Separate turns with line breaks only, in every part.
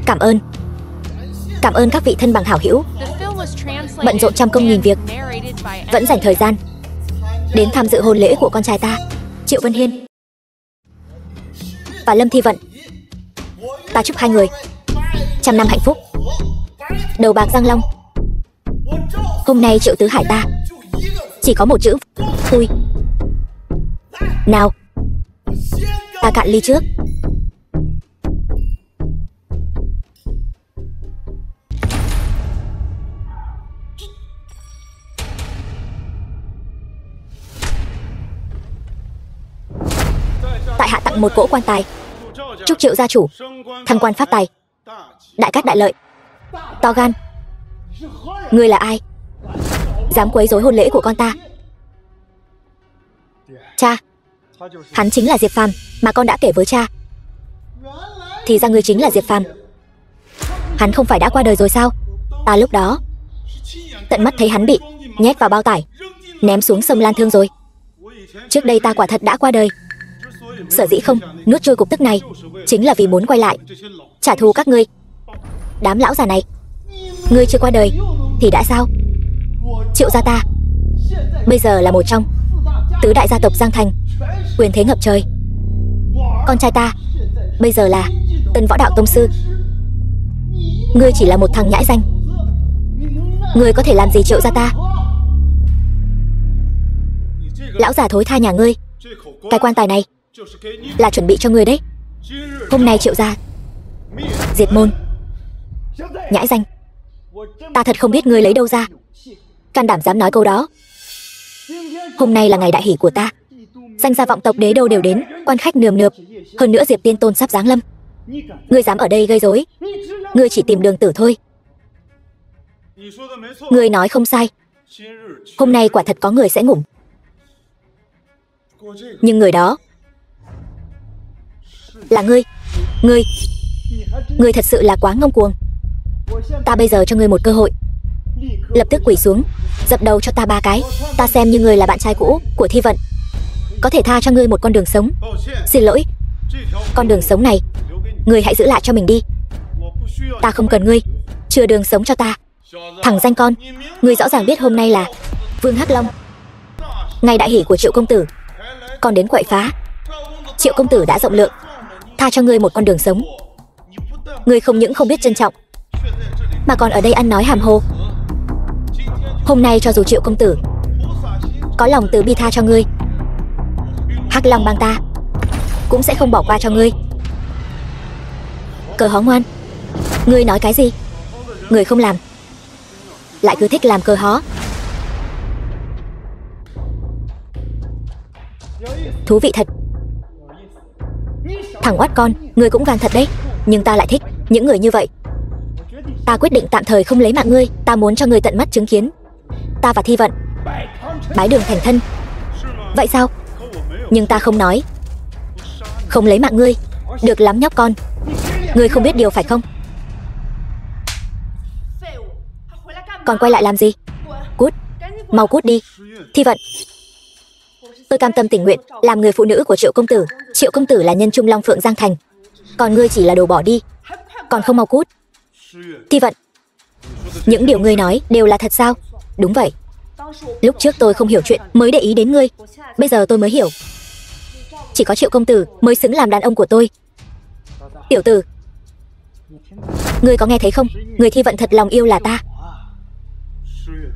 Cảm ơn các vị thân bằng hảo hữu bận rộn trăm công nghìn việc vẫn dành thời gian đến tham dự hôn lễ của con trai ta, Triệu Vân Hiên và Lâm Thi Vận. Ta chúc hai người trăm năm hạnh phúc, đầu bạc răng long. Hôm nay Triệu Tứ Hải ta chỉ có một chữ vui. Nào, ta cạn ly trước. Tại hạ tặng một cỗ quan tài, chúc Triệu gia chủ thăng quan phát tài, đại cát đại lợi. To gan, ngươi là ai dám quấy rối hôn lễ của con ta? Cha, hắn chính là Diệp Phàm mà con đã kể với cha. Thì ra ngươi chính là Diệp Phàm. Hắn không phải đã qua đời rồi sao? Ta lúc đó tận mắt thấy hắn bị nhét vào bao tải, ném xuống sông Lan Thương rồi. Trước đây ta quả thật đã qua đời. Sở dĩ không nuốt trôi cục tức này chính là vì muốn quay lại trả thù các ngươi. Đám lão già này, ngươi chưa qua đời thì đã sao? Triệu gia ta bây giờ là một trong tứ đại gia tộc Giang Thành, quyền thế ngập trời. Con trai ta bây giờ là Tân Võ Đạo Tông sư. Ngươi chỉ là một thằng nhãi danh, ngươi có thể làm gì Triệu gia ta? Lão già thối tha nhà ngươi, cái quan tài này là chuẩn bị cho ngươi đấy. Hôm nay Triệu gia diệt môn. Nhãi danh, ta thật không biết ngươi lấy đâu ra can đảm dám nói câu đó. Hôm nay là ngày đại hỷ của ta, danh gia vọng tộc đế đô đều đến, quan khách nườm nượp. Hơn nữa Diệp Tiên Tôn sắp giáng lâm. Ngươi dám ở đây gây rối, ngươi chỉ tìm đường tử thôi. Ngươi nói không sai, hôm nay quả thật có người sẽ ngủm. Nhưng người đó là ngươi. Ngươi thật sự là quá ngông cuồng. Ta bây giờ cho ngươi một cơ hội, lập tức quỳ xuống dập đầu cho ta 3 cái. Ta xem như ngươi là bạn trai cũ của Thi Vận, có thể tha cho ngươi một con đường sống. Xin lỗi, con đường sống này ngươi hãy giữ lại cho mình đi. Ta không cần ngươi chừa đường sống cho ta. Thằng danh con, ngươi rõ ràng biết hôm nay là Vương Hắc Long, ngày đại hỷ của Triệu công tử, còn đến quậy phá. Triệu công tử đã rộng lượng tha cho ngươi một con đường sống. Ngươi không những không biết trân trọng mà còn ở đây ăn nói hàm hồ. Hôm nay cho dù Triệu công tử có lòng từ bi tha cho ngươi, Hắc Long bang ta cũng sẽ không bỏ qua cho ngươi. Cờ hó ngoan, ngươi nói cái gì? Ngươi không làm lại cứ thích làm cờ hó. Thú vị thật. Thằng oát con, ngươi cũng gan thật đấy. Nhưng ta lại thích những người như vậy. Ta quyết định tạm thời không lấy mạng ngươi. Ta muốn cho ngươi tận mắt chứng kiến ta và Thi Vận bái đường thành thân. Vậy sao? Nhưng ta không nói không lấy mạng ngươi. Được lắm nhóc con, ngươi không biết điều phải không? Còn quay lại làm gì? Cút, mau cút đi. Thi Vận, tôi cam tâm tình nguyện làm người phụ nữ của Triệu công tử. Triệu công tử là nhân trung Long Phượng Giang Thành, còn ngươi chỉ là đồ bỏ đi. Còn không mau cút. Thi Vận, những điều ngươi nói đều là thật sao? Đúng vậy. Lúc trước tôi không hiểu chuyện mới để ý đến ngươi, bây giờ tôi mới hiểu. Chỉ có Triệu công tử mới xứng làm đàn ông của tôi. Tiểu tử, ngươi có nghe thấy không? Người Thi Vận thật lòng yêu là ta.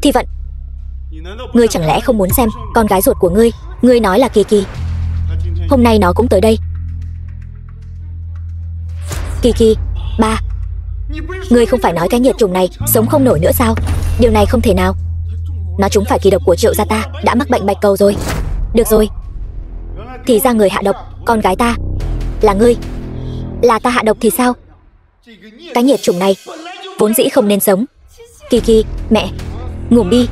Thi Vận, ngươi chẳng lẽ không muốn xem con gái ruột của ngươi? Ngươi nói là Kỳ Kỳ, hôm nay nó cũng tới đây. Kỳ Kỳ, ba, ngươi không phải nói cái nhiệt trùng này sống không nổi nữa sao? Điều này không thể nào. Nó trúng phải kỳ độc của Triệu gia ta, đã mắc bệnh bạch cầu rồi. Được rồi, thì ra người hạ độc con gái ta là ngươi. Là ta hạ độc thì sao? Cái nhiệt trùng này vốn dĩ không nên sống. Kỳ Kỳ, mẹ, ngủ đi.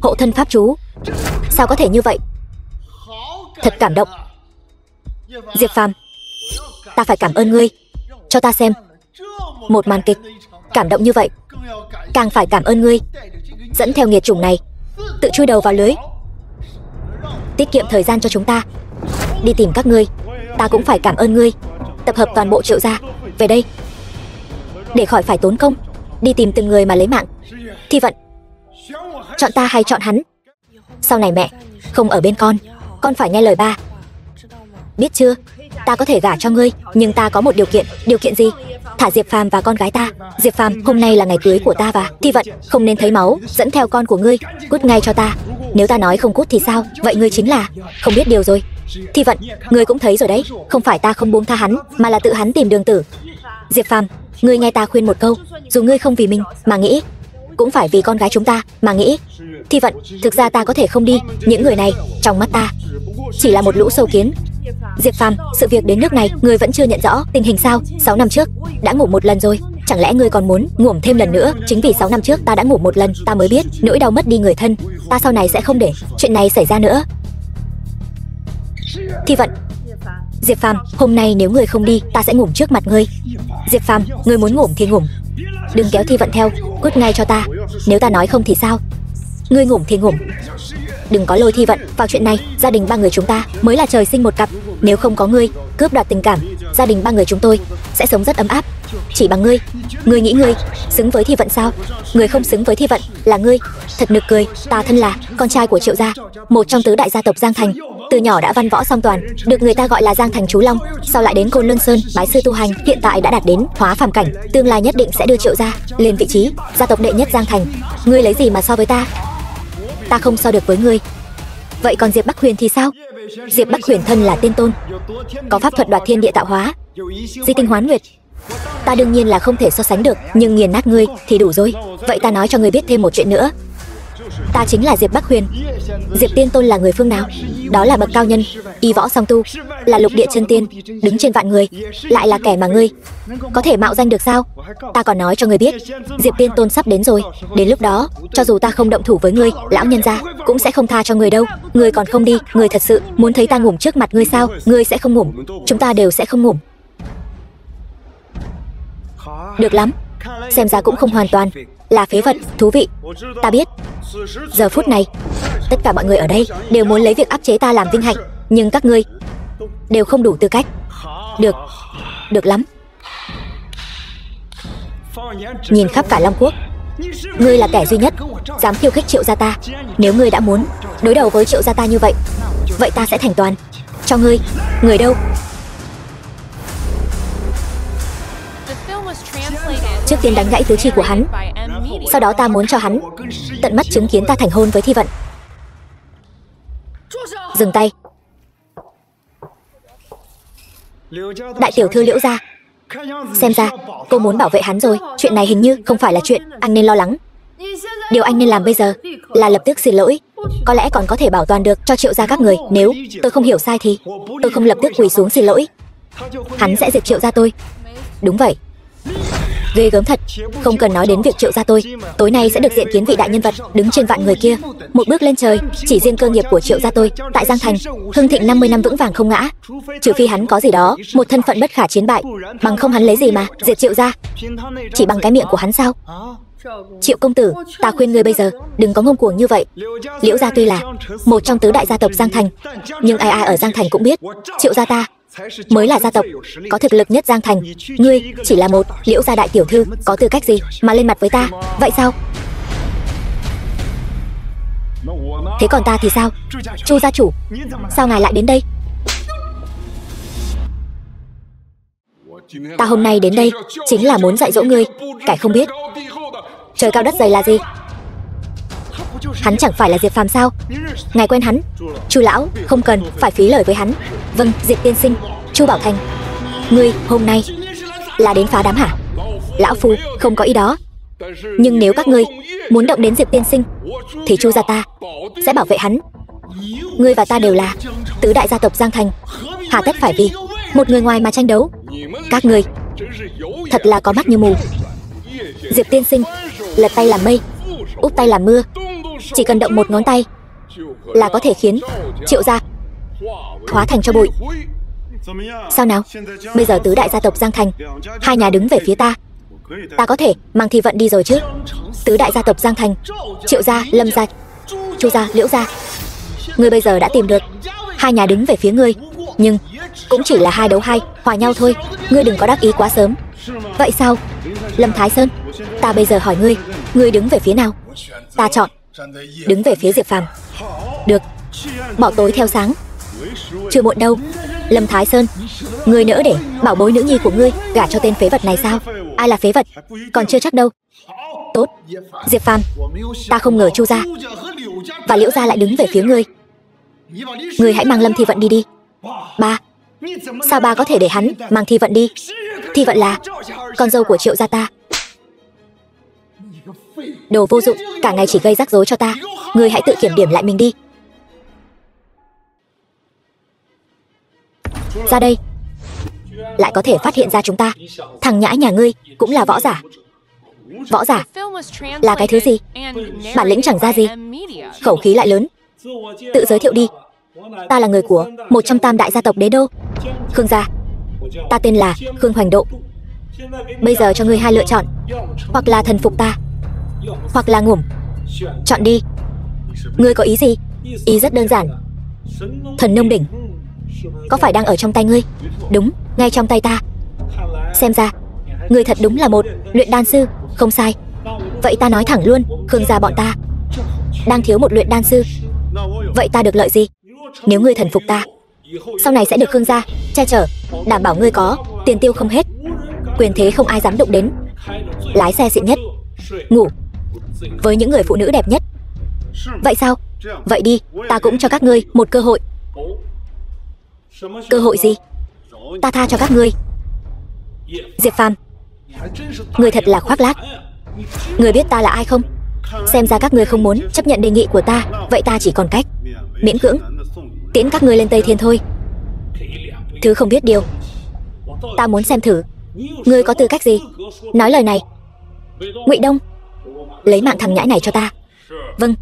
Hộ thân pháp chú, sao có thể như vậy? Thật cảm động. Diệp Phàm, ta phải cảm ơn ngươi cho ta xem một màn kịch cảm động như vậy. Càng phải cảm ơn ngươi dẫn theo nghiệt chủng này tự chui đầu vào lưới, tiết kiệm thời gian cho chúng ta đi tìm các ngươi. Ta cũng phải cảm ơn ngươi tập hợp toàn bộ Triệu gia về đây, để khỏi phải tốn công đi tìm từng người mà lấy mạng. Thi Vận, chọn ta hay chọn hắn? Sau này mẹ không ở bên con phải nghe lời ba, biết chưa? Ta có thể gả cho ngươi, nhưng ta có một điều kiện. Điều kiện gì? Thả Diệp Phàm và con gái ta. Diệp Phàm, hôm nay là ngày cưới của ta và Thi Vận không nên thấy máu dẫn theo con của ngươi. Cút ngay cho ta. Nếu ta nói không cút thì sao? Vậy ngươi chính là không biết điều rồi. Thi Vận, ngươi cũng thấy rồi đấy, không phải ta không buông tha hắn, mà là tự hắn tìm đường tử. Diệp Phàm, ngươi nghe ta khuyên một câu, dù ngươi không vì mình mà nghĩ, cũng phải vì con gái chúng ta mà nghĩ. Thi Vận, thực ra ta có thể không đi, những người này trong mắt ta chỉ là một lũ sâu kiến. Diệp Phàm, sự việc đến nước này ngươi vẫn chưa nhận rõ tình hình sao? 6 năm trước đã ngủ một lần rồi, chẳng lẽ ngươi còn muốn ngủ thêm lần nữa? Chính vì 6 năm trước ta đã ngủ một lần, ta mới biết nỗi đau mất đi người thân. Ta sau này sẽ không để chuyện này xảy ra nữa. Thi Vận, Diệp Phàm, hôm nay nếu ngươi không đi, ta sẽ ngủm trước mặt ngươi. Diệp Phàm, ngươi muốn ngủm thì ngủm, đừng kéo Thi Vận theo, cút ngay cho ta. Nếu ta nói không thì sao? Ngươi ngủm thì ngủm, đừng có lôi Thi Vận vào chuyện này. Gia đình ba người chúng ta mới là trời sinh một cặp, nếu không có ngươi cướp đoạt tình cảm, gia đình ba người chúng tôi sẽ sống rất ấm áp. Chỉ bằng ngươi, ngươi nghĩ ngươi xứng với Thi Vận sao? Ngươi không xứng với Thi Vận là ngươi. Thật nực cười, ta thân là con trai của Triệu gia, một trong tứ đại gia tộc Giang Thành, từ nhỏ đã văn võ song toàn, được người ta gọi là Giang Thành Chú Long, sau lại đến Côn Lôn Sơn bái sư tu hành, hiện tại đã đạt đến hóa phàm cảnh, tương lai nhất định sẽ đưa Triệu gia lên vị trí gia tộc đệ nhất Giang Thành. Ngươi lấy gì mà so với ta? Ta không so được với ngươi. Vậy còn Diệp Bắc Huyền thì sao? Diệp Bắc Huyền thân là tiên tôn, có pháp thuật đoạt thiên địa tạo hóa, di tinh hoán nguyệt. Ta đương nhiên là không thể so sánh được, nhưng nghiền nát ngươi thì đủ rồi. Vậy ta nói cho ngươi biết thêm một chuyện nữa. Ta chính là Diệp Bắc Huyền. Diệp Tiên Tôn là người phương nào? Đó là bậc cao nhân, y võ song tu, là lục địa chân tiên, đứng trên vạn người, lại là kẻ mà ngươi có thể mạo danh được sao? Ta còn nói cho ngươi biết, Diệp Tiên Tôn sắp đến rồi. Đến lúc đó, cho dù ta không động thủ với ngươi, lão nhân gia cũng sẽ không tha cho ngươi đâu. Ngươi còn không đi, ngươi thật sự muốn thấy ta ngủm trước mặt ngươi sao? Ngươi sẽ không ngủm, chúng ta đều sẽ không ngủm. Được lắm, xem ra cũng không hoàn toàn là phế vật. Thú vị. Ta biết, giờ phút này tất cả mọi người ở đây đều muốn lấy việc áp chế ta làm vinh hạnh, nhưng các ngươi đều không đủ tư cách. Được, được lắm. Nhìn khắp cả Long Quốc, ngươi là kẻ duy nhất dám khiêu khích Triệu gia ta. Nếu ngươi đã muốn đối đầu với Triệu gia ta như vậy, vậy ta sẽ thành toàn cho ngươi. Người đâu? Trước tiên đánh gãy tứ chi của hắn, sau đó ta muốn cho hắn tận mắt chứng kiến ta thành hôn với Thi Vận. Dừng tay. Đại tiểu thư Liễu gia, xem ra cô muốn bảo vệ hắn rồi. Chuyện này hình như không phải là chuyện anh nên lo lắng. Điều anh nên làm bây giờ là lập tức xin lỗi, có lẽ còn có thể bảo toàn được cho Triệu gia các người. Nếu tôi không hiểu sai thì tôi không lập tức quỳ xuống xin lỗi, hắn sẽ diệt Triệu gia tôi. Đúng vậy. Ghê gớm thật. Không cần nói đến việc Triệu gia tôi tối nay sẽ được diện kiến vị đại nhân vật đứng trên vạn người kia, một bước lên trời. Chỉ riêng cơ nghiệp của Triệu gia tôi tại Giang Thành hưng thịnh 50 năm vững vàng không ngã, trừ phi hắn có gì đó, một thân phận bất khả chiến bại, bằng không hắn lấy gì mà diệt Triệu gia? Chỉ bằng cái miệng của hắn sao? Triệu công tử, ta khuyên ngươi bây giờ đừng có ngông cuồng như vậy. Liễu gia tuy là một trong tứ đại gia tộc Giang Thành, nhưng ai ai ở Giang Thành cũng biết Triệu gia ta mới là gia tộc có thực lực nhất Giang Thành. Ngươi chỉ là một Liễu gia đại tiểu thư, có tư cách gì mà lên mặt với ta? Vậy sao? Thế còn ta thì sao? Chu gia chủ, sao ngài lại đến đây? Ta hôm nay đến đây chính là muốn dạy dỗ ngươi kẻ không biết trời cao đất dày là gì. Hắn chẳng phải là Diệp Phàm sao? Ngài quen hắn? Chu lão, không cần phải phí lời với hắn. Vâng, Diệp tiên sinh. Chu Bảo Thành, ngươi hôm nay là đến phá đám hả? Lão phu không có ý đó, nhưng nếu các ngươi muốn động đến Diệp tiên sinh thì Chu gia ta sẽ bảo vệ hắn. Ngươi và ta đều là tứ đại gia tộc Giang Thành, hà tất phải vì một người ngoài mà tranh đấu? Các ngươi thật là có mắt như mù. Diệp tiên sinh, lật tay làm mây, úp tay làm mưa, chỉ cần động một ngón tay là có thể khiến Triệu gia hóa thành cho bụi. Sao nào? Bây giờ tứ đại gia tộc Giang Thành, hai nhà đứng về phía ta, ta có thể mang Thi Vận đi rồi chứ? Tứ đại gia tộc Giang Thành, Triệu gia, Lâm gia, Chu gia, Liễu gia, ngươi bây giờ đã tìm được hai nhà đứng về phía ngươi, nhưng cũng chỉ là 2 đấu 2, hòa nhau thôi. Ngươi đừng có đắc ý quá sớm. Vậy sao? Lâm Thái Sơn, ta bây giờ hỏi ngươi, ngươi đứng về phía nào? Ta chọn đứng về phía Diệp Phàm. Được, bỏ tối theo sáng. Chưa muộn đâu. Lâm Thái Sơn, ngươi nỡ để bảo bối nữ nhi của ngươi gả cho tên phế vật này sao? Ai là phế vật? Còn chưa chắc đâu. Tốt, Diệp Phàm, ta không ngờ Chu gia và Liễu gia lại đứng về phía ngươi. Ngươi hãy mang Lâm Thi Vận đi đi. Ba, sao ba có thể để hắn mang Thi Vận đi? Thi Vận là con dâu của Triệu gia ta. Đồ vô dụng, cả ngày chỉ gây rắc rối cho ta. Ngươi hãy tự kiểm điểm lại mình đi. Ra đây. Lại có thể phát hiện ra chúng ta. Thằng nhãi nhà ngươi cũng là võ giả. Võ giả là cái thứ gì? Bản lĩnh chẳng ra gì. Khẩu khí lại lớn. Tự giới thiệu đi. Ta là người của một trong tam đại gia tộc Đế Đô, Khương gia. Ta tên là Khương Hoành Độ. Bây giờ cho ngươi 2 lựa chọn. Hoặc là thần phục ta, hoặc là ngủm. Chọn đi. Ngươi có ý gì? Ý rất đơn giản. Thần nông đỉnh có phải đang ở trong tay ngươi? Đúng, ngay trong tay ta. Xem ra ngươi thật đúng là một luyện đan sư. Không sai. Vậy ta nói thẳng luôn, Khương gia bọn ta đang thiếu một luyện đan sư. Vậy ta được lợi gì? Nếu ngươi thần phục ta, sau này sẽ được Khương gia che chở, đảm bảo ngươi có tiền tiêu không hết, quyền thế không ai dám đụng đến, lái xe xịn nhất, ngủ với những người phụ nữ đẹp nhất. Vậy sao? Vậy đi, ta cũng cho các ngươi một cơ hội. Cơ hội gì? Ta tha cho các ngươi. Diệp Phàm, ngươi thật là khoác lác. Ngươi biết ta là ai không? Xem ra các ngươi không muốn chấp nhận đề nghị của ta. Vậy ta chỉ còn cách miễn cưỡng tiễn các ngươi lên Tây Thiên thôi. Thứ không biết điều, ta muốn xem thử ngươi có tư cách gì nói lời này. Ngụy Đông, lấy mạng thằng nhãi này cho ta. Vâng.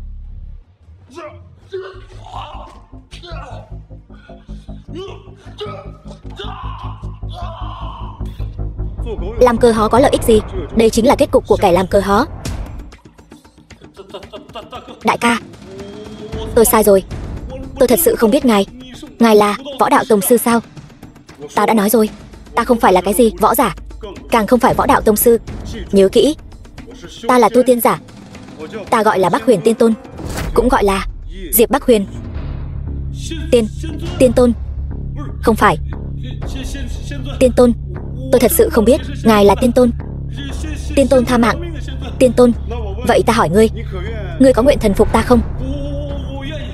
Làm cờ hó có lợi ích gì? Đây chính là kết cục của kẻ làm cờ hó. Đại ca, tôi sai rồi. Tôi thật sự không biết ngài. Ngài là võ đạo tông sư sao? Ta đã nói rồi, ta không phải là cái gì võ giả, càng không phải võ đạo tông sư. Nhớ kỹ, ta là tu tiên giả. Ta gọi là Bắc Huyền Tiên Tôn, cũng gọi là Diệp Bắc Huyền. Tiên Tôn. Không phải Tiên Tôn. Tôi thật sự không biết ngài là Tiên Tôn. Tiên Tôn tha mạng. Tiên Tôn. Vậy ta hỏi ngươi, ngươi có nguyện thần phục ta không?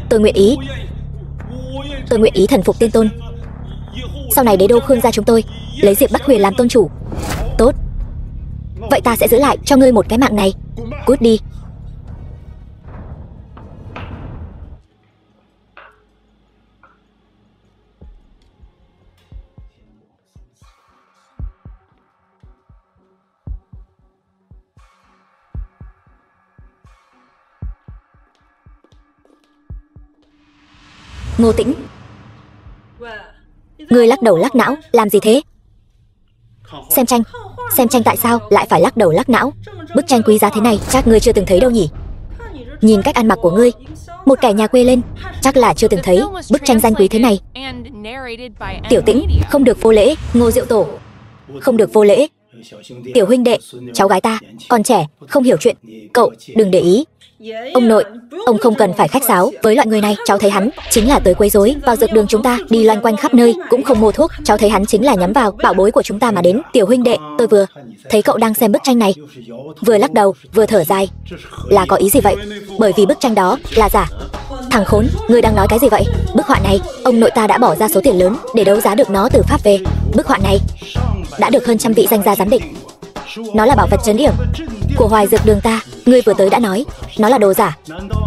Tôi nguyện ý. Tôi nguyện ý thần phục Tiên Tôn. Sau này Đế Đô Khương gia chúng tôi lấy Diệp Bắc Huyền làm tôn chủ. Tốt. Vậy ta sẽ giữ lại cho ngươi một cái mạng này. Cút đi. Ngô Tĩnh, ngươi lắc đầu lắc não làm gì thế? Xem tranh. Xem tranh tại sao lại phải lắc đầu lắc não? Bức tranh quý giá thế này chắc ngươi chưa từng thấy đâu nhỉ? Nhìn cách ăn mặc của ngươi, một kẻ nhà quê lên, chắc là chưa từng thấy bức tranh danh quý thế này. Tiểu Tĩnh, không được vô lễ. Ngô Diệu Tổ, không được vô lễ. Tiểu huynh đệ, cháu gái ta còn trẻ, không hiểu chuyện, cậu đừng để ý. Ông nội, ông không cần phải khách sáo với loại người này. Cháu thấy hắn chính là tới quấy rối vào dược đường chúng ta, đi loanh quanh khắp nơi cũng không mua thuốc. Cháu thấy hắn chính là nhắm vào bảo bối của chúng ta mà đến. Tiểu huynh đệ, tôi vừa thấy cậu đang xem bức tranh này, vừa lắc đầu vừa thở dài. Là có ý gì vậy? Bởi vì bức tranh đó là giả. Thằng khốn, ngươi đang nói cái gì vậy? Bức họa này, ông nội ta đã bỏ ra số tiền lớn để đấu giá được nó từ Pháp về. Bức họa này đã được hơn 100 vị danh gia giám định. Nó là bảo vật trấn yểm của Hoài Dược Đường ta. Ngươi vừa tới đã nói nó là đồ giả.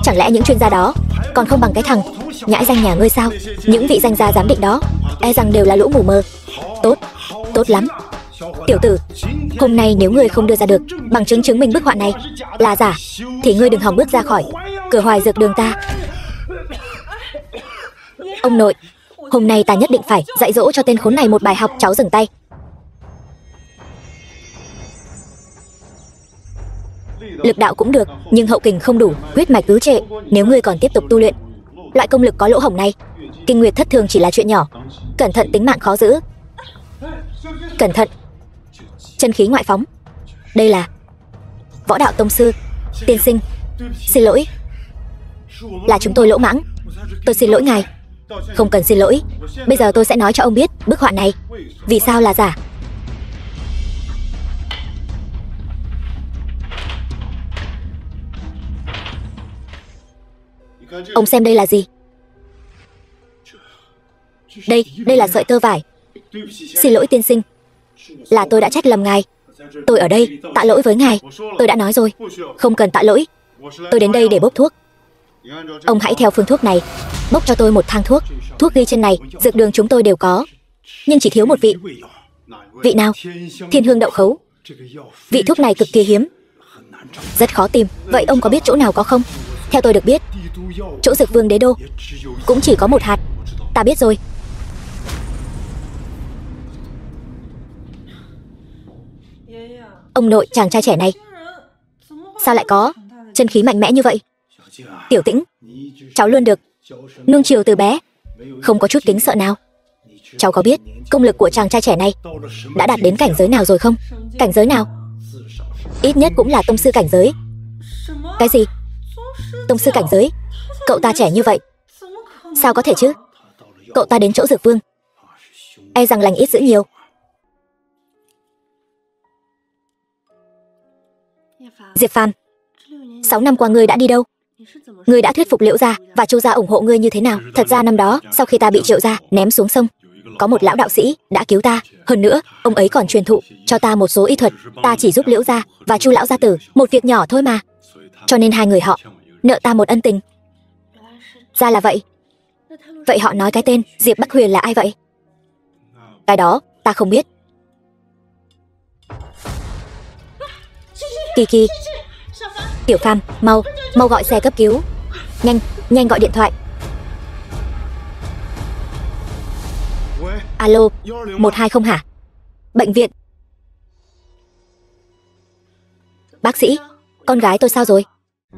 Chẳng lẽ những chuyên gia đó còn không bằng cái thằng nhãi danh nhà ngươi sao? Những vị danh gia giám định đó e rằng đều là lũ mù mờ. Tốt, tốt lắm. Tiểu tử, hôm nay nếu ngươi không đưa ra được bằng chứng chứng minh bức họa này là giả, thì ngươi đừng hòng bước ra khỏi cửa Hoài Dược Đường ta. Ông nội, hôm nay ta nhất định phải dạy dỗ cho tên khốn này một bài học. Cháu dừng tay. Lực đạo cũng được, nhưng hậu kình không đủ, huyết mạch cứ trệ. Nếu ngươi còn tiếp tục tu luyện loại công lực có lỗ hổng này, Kinh nguyệt thất thường chỉ là chuyện nhỏ. Cẩn thận, tính mạng khó giữ. Cẩn thận. Chân khí ngoại phóng. Đây là Võ đạo tông sư. Tiên sinh, xin lỗi. Là chúng tôi lỗ mãng. Tôi xin lỗi ngài. Không cần xin lỗi. Bây giờ tôi sẽ nói cho ông biết bức họa này vì sao là giả. Ông xem đây là gì? Đây là sợi tơ vải. Xin lỗi tiên sinh, là tôi đã trách lầm ngài. Tôi ở đây tạ lỗi với ngài. Tôi đã nói rồi, không cần tạ lỗi. Tôi đến đây để bốc thuốc. Ông hãy theo phương thuốc này, bốc cho tôi một thang thuốc. Thuốc ghi trên này, dược đường chúng tôi đều có, nhưng chỉ thiếu một vị. Vị nào? Thiên hương đậu khấu. Vị thuốc này cực kỳ hiếm, rất khó tìm. Vậy ông có biết chỗ nào có không? Theo tôi được biết, chỗ Dược Vương Đế Đô cũng chỉ có một hạt. Ta biết rồi. Ông nội, chàng trai trẻ này sao lại có chân khí mạnh mẽ như vậy? Tiểu Tĩnh, cháu luôn được nuông chiều từ bé, không có chút kính sợ nào. Cháu có biết công lực của chàng trai trẻ này đã đạt đến cảnh giới nào rồi không? Cảnh giới nào? Ít nhất cũng là tông sư cảnh giới. Cái gì? Tông sư cảnh giới? Cậu ta trẻ như vậy, sao có thể chứ? Cậu ta đến chỗ Dược Vương, e rằng lành ít dữ nhiều. Diệp Phàm, 6 năm qua ngươi đã đi đâu? Ngươi đã thuyết phục Liễu gia và Chu gia ủng hộ ngươi như thế nào? Thật ra năm đó, sau khi ta bị Triệu gia ném xuống sông, có một lão đạo sĩ đã cứu ta. Hơn nữa, ông ấy còn truyền thụ cho ta một số y thuật. Ta chỉ giúp Liễu gia và Chu lão gia tử một việc nhỏ thôi mà, cho nên hai người họ nợ ta một ân tình. Ra là vậy. Vậy họ nói cái tên Diệp Bắc Huyền là ai vậy? Cái đó ta không biết. Kỳ Kỳ, Tiểu Phàm, mau gọi xe cấp cứu. Nhanh gọi điện thoại. Alo, 120 hả? Bệnh viện. Bác sĩ, con gái tôi sao rồi?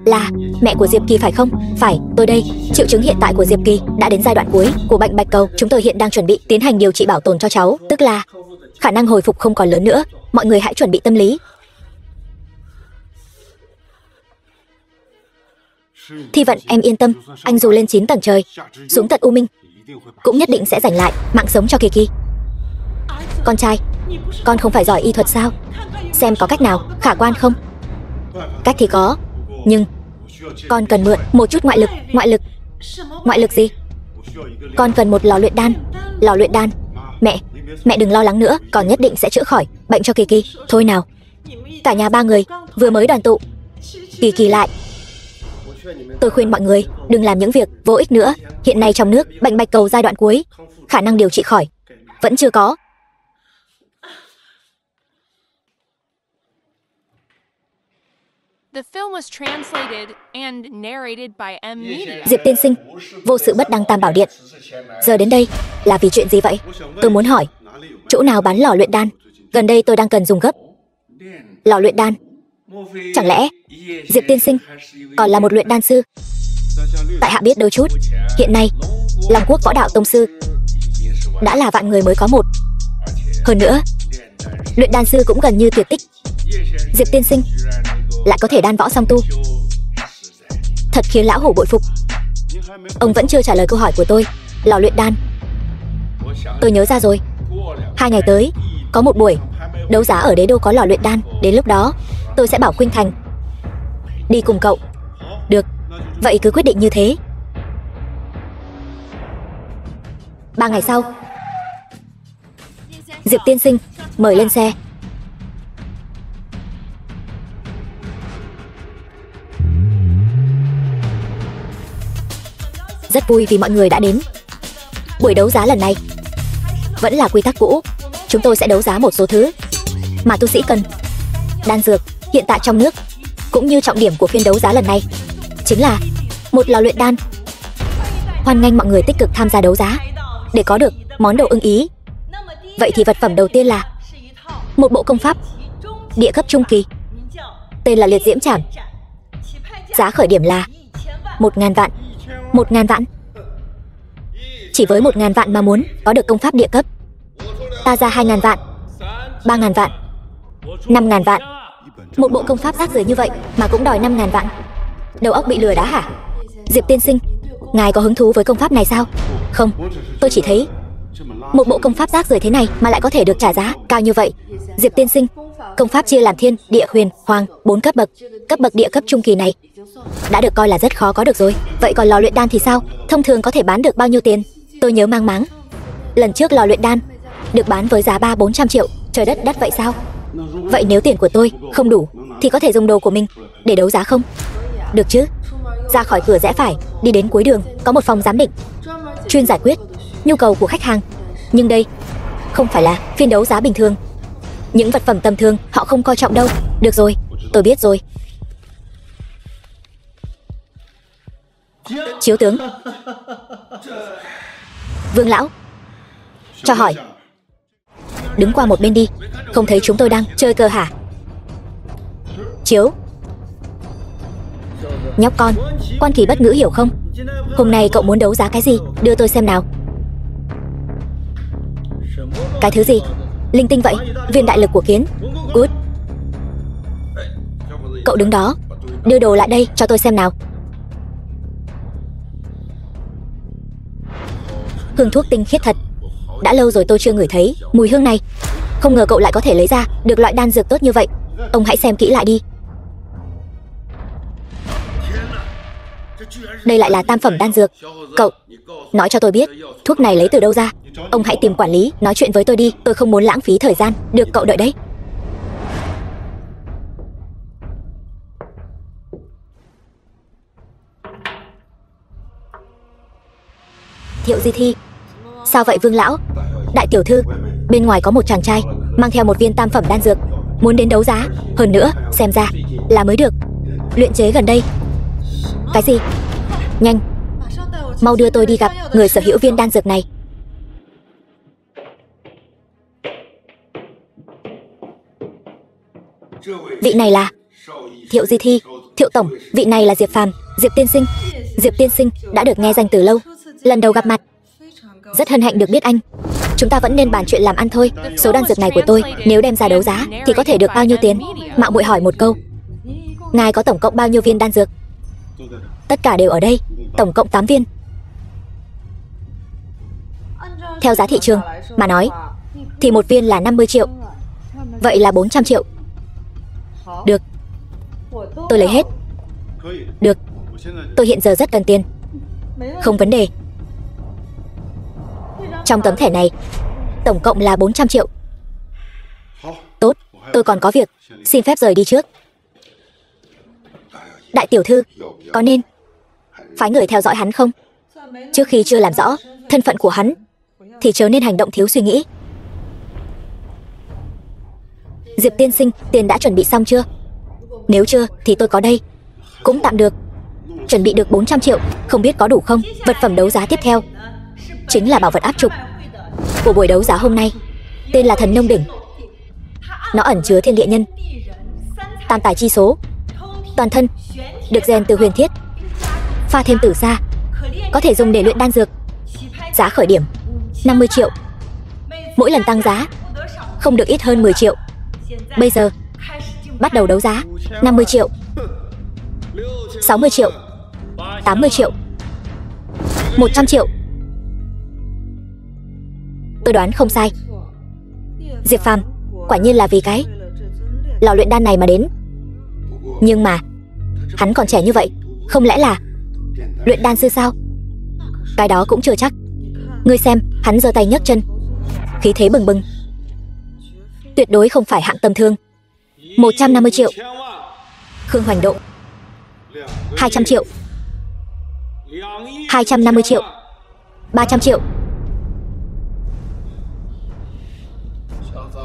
Là mẹ của Diệp Kỳ phải không? Phải, tôi đây. Triệu chứng hiện tại của Diệp Kỳ đã đến giai đoạn cuối của bệnh bạch cầu. Chúng tôi hiện đang chuẩn bị tiến hành điều trị bảo tồn cho cháu, tức là khả năng hồi phục không còn lớn nữa. Mọi người hãy chuẩn bị tâm lý. Thi Vận, em yên tâm, anh dù lên 9 tầng trời, xuống tận U Minh, cũng nhất định sẽ giành lại mạng sống cho Kỳ Kỳ. Con trai, con không phải giỏi y thuật sao? Xem có cách nào khả quan không? Cách thì có, nhưng con cần mượn một chút ngoại lực. Ngoại lực gì? Con cần một lò luyện đan. Lò luyện đan? Mẹ đừng lo lắng nữa, con nhất định sẽ chữa khỏi bệnh cho Kỳ Kỳ. Thôi nào, cả nhà ba người vừa mới đoàn tụ, Kỳ Kỳ lại. Tôi khuyên mọi người đừng làm những việc vô ích nữa. Hiện nay trong nước bệnh bạch cầu giai đoạn cuối, khả năng điều trị khỏi vẫn chưa có. Diệp tiên sinh, vô sự bất đăng tam bảo điện. Giờ đến đây là vì chuyện gì vậy? Tôi muốn hỏi, chỗ nào bán lò luyện đan? Gần đây tôi đang cần dùng gấp. Lò luyện đan? Chẳng lẽ Diệp tiên sinh còn là một luyện đan sư? Tại hạ biết đôi chút. Hiện nay Long Quốc võ đạo tông sư đã là vạn người mới có một. Hơn nữa, luyện đan sư cũng gần như tuyệt tích. Diệp tiên sinh lại có thể đan võ song tu, thật khiến lão hổ bội phục. Ông vẫn chưa trả lời câu hỏi của tôi. Lò luyện đan. Tôi nhớ ra rồi. 2 ngày tới có một buổi đấu giá ở Đế Đô có lò luyện đan. Đến lúc đó tôi sẽ bảo Khuynh Thành đi cùng cậu. Được, vậy cứ quyết định như thế. 3 ngày sau. Diệp tiên sinh, mời lên xe. Rất vui vì mọi người đã đến. Buổi đấu giá lần này vẫn là quy tắc cũ. Chúng tôi sẽ đấu giá một số thứ mà tu sĩ cần. Đan dược hiện tại trong nước, cũng như trọng điểm của phiên đấu giá lần này chính là một lò luyện đan. Hoan nghênh mọi người tích cực tham gia đấu giá để có được món đồ ưng ý. Vậy thì vật phẩm đầu tiên là một bộ công pháp địa cấp trung kỳ, tên là Liệt Diễm Trảm. Giá khởi điểm là 1.000 vạn. 1.000 vạn. Chỉ với 1.000 vạn mà muốn có được công pháp địa cấp. Ta ra 2.000 vạn, 3.000 vạn, 5.000 vạn. Một bộ công pháp rác rưởi như vậy mà cũng đòi 5.000 vạn. Đầu óc bị lừa đá hả? Diệp tiên sinh, ngài có hứng thú với công pháp này sao? Không, tôi chỉ thấy một bộ công pháp rác rưởi thế này mà lại có thể được trả giá cao như vậy. Diệp tiên sinh, công pháp chia làm thiên, địa, huyền, hoàng 4 cấp bậc. Cấp bậc địa cấp trung kỳ này đã được coi là rất khó có được rồi. Vậy còn lò luyện đan thì sao? Thông thường có thể bán được bao nhiêu tiền? Tôi nhớ mang máng lần trước lò luyện đan được bán với giá 300-400 triệu. Trời đất đất vậy sao? Vậy nếu tiền của tôi không đủ thì có thể dùng đồ của mình để đấu giá không? Được chứ. Ra khỏi cửa rẽ phải, đi đến cuối đường có một phòng giám định chuyên giải quyết nhu cầu của khách hàng. Nhưng đây không phải là phiên đấu giá bình thường. Những vật phẩm tầm thường họ không coi trọng đâu. Được rồi, tôi biết rồi. Chiếu tướng. Vương lão, cho hỏi. Đứng qua một bên đi, không thấy chúng tôi đang chơi cờ hả? Chiếu. Nhóc con, quan kỳ bất ngữ hiểu không? Hôm nay cậu muốn đấu giá cái gì? Đưa tôi xem nào. Cái thứ gì? Linh tinh vậy? Viên đại lực của kiến. Cút. Cậu đứng đó, đưa đồ lại đây cho tôi xem nào. Hương thuốc tinh khiết thật. Đã lâu rồi tôi chưa ngửi thấy mùi hương này. Không ngờ cậu lại có thể lấy ra được loại đan dược tốt như vậy. Ông hãy xem kỹ lại đi. Đây lại là tam phẩm đan dược. Cậu, nói cho tôi biết thuốc này lấy từ đâu ra. Ông hãy tìm quản lý nói chuyện với tôi đi. Tôi không muốn lãng phí thời gian. Được, cậu đợi đấy. Thiệu Di Thi. Sao vậy Vương lão? Đại tiểu thư, bên ngoài có một chàng trai mang theo một viên tam phẩm đan dược, muốn đến đấu giá. Hơn nữa, xem ra là mới được luyện chế gần đây. Cái gì? Nhanh, mau đưa tôi đi gặp người sở hữu viên đan dược này. Vị này là Thiệu Di Thi. Thiệu tổng, vị này là Diệp Phàm. Diệp tiên sinh. Diệp tiên sinh đã được nghe danh từ lâu, lần đầu gặp mặt, rất hân hạnh được biết anh. Chúng ta vẫn nên bàn chuyện làm ăn thôi. Số đan dược này của tôi nếu đem ra đấu giá thì có thể được bao nhiêu tiền? Mạo muội hỏi một câu, ngài có tổng cộng bao nhiêu viên đan dược? Tất cả đều ở đây, tổng cộng 8 viên. Theo giá thị trường mà nói thì một viên là 50 triệu. Vậy là 400 triệu. Được, tôi lấy hết. Được, tôi hiện giờ rất cần tiền. Không vấn đề. Trong tấm thẻ này tổng cộng là 400 triệu. Tốt, tôi còn có việc, xin phép rời đi trước. Đại tiểu thư, có nên phái người theo dõi hắn không? Trước khi chưa làm rõ thân phận của hắn thì chớ nên hành động thiếu suy nghĩ. Diệp tiên sinh, tiền đã chuẩn bị xong chưa? Nếu chưa thì tôi có đây. Cũng tạm được. Chuẩn bị được 400 triệu, không biết có đủ không? Vật phẩm đấu giá tiếp theo chính là bảo vật áp trục của buổi đấu giá hôm nay, tên là Thần Nông Đỉnh. Nó ẩn chứa thiên địa nhân, tam tài chi số, toàn thân được rèn từ huyền thiết, pha thêm tử sa, có thể dùng để luyện đan dược. Giá khởi điểm 50 triệu, mỗi lần tăng giá không được ít hơn 10 triệu. Bây giờ bắt đầu đấu giá. 50 triệu, 60 triệu, 80 triệu, 100 triệu. Tôi đoán không sai, Diệp Phàm quả nhiên là vì cái lò luyện đan này mà đến. Nhưng mà hắn còn trẻ như vậy, không lẽ là luyện đan sư sao? Cái đó cũng chưa chắc. Ngươi xem, hắn giơ tay nhấc chân, khí thế bừng bừng, tuyệt đối không phải hạng tầm thường. 150 triệu. Khương Hoành Độ 200 triệu, 250 triệu, 300 triệu.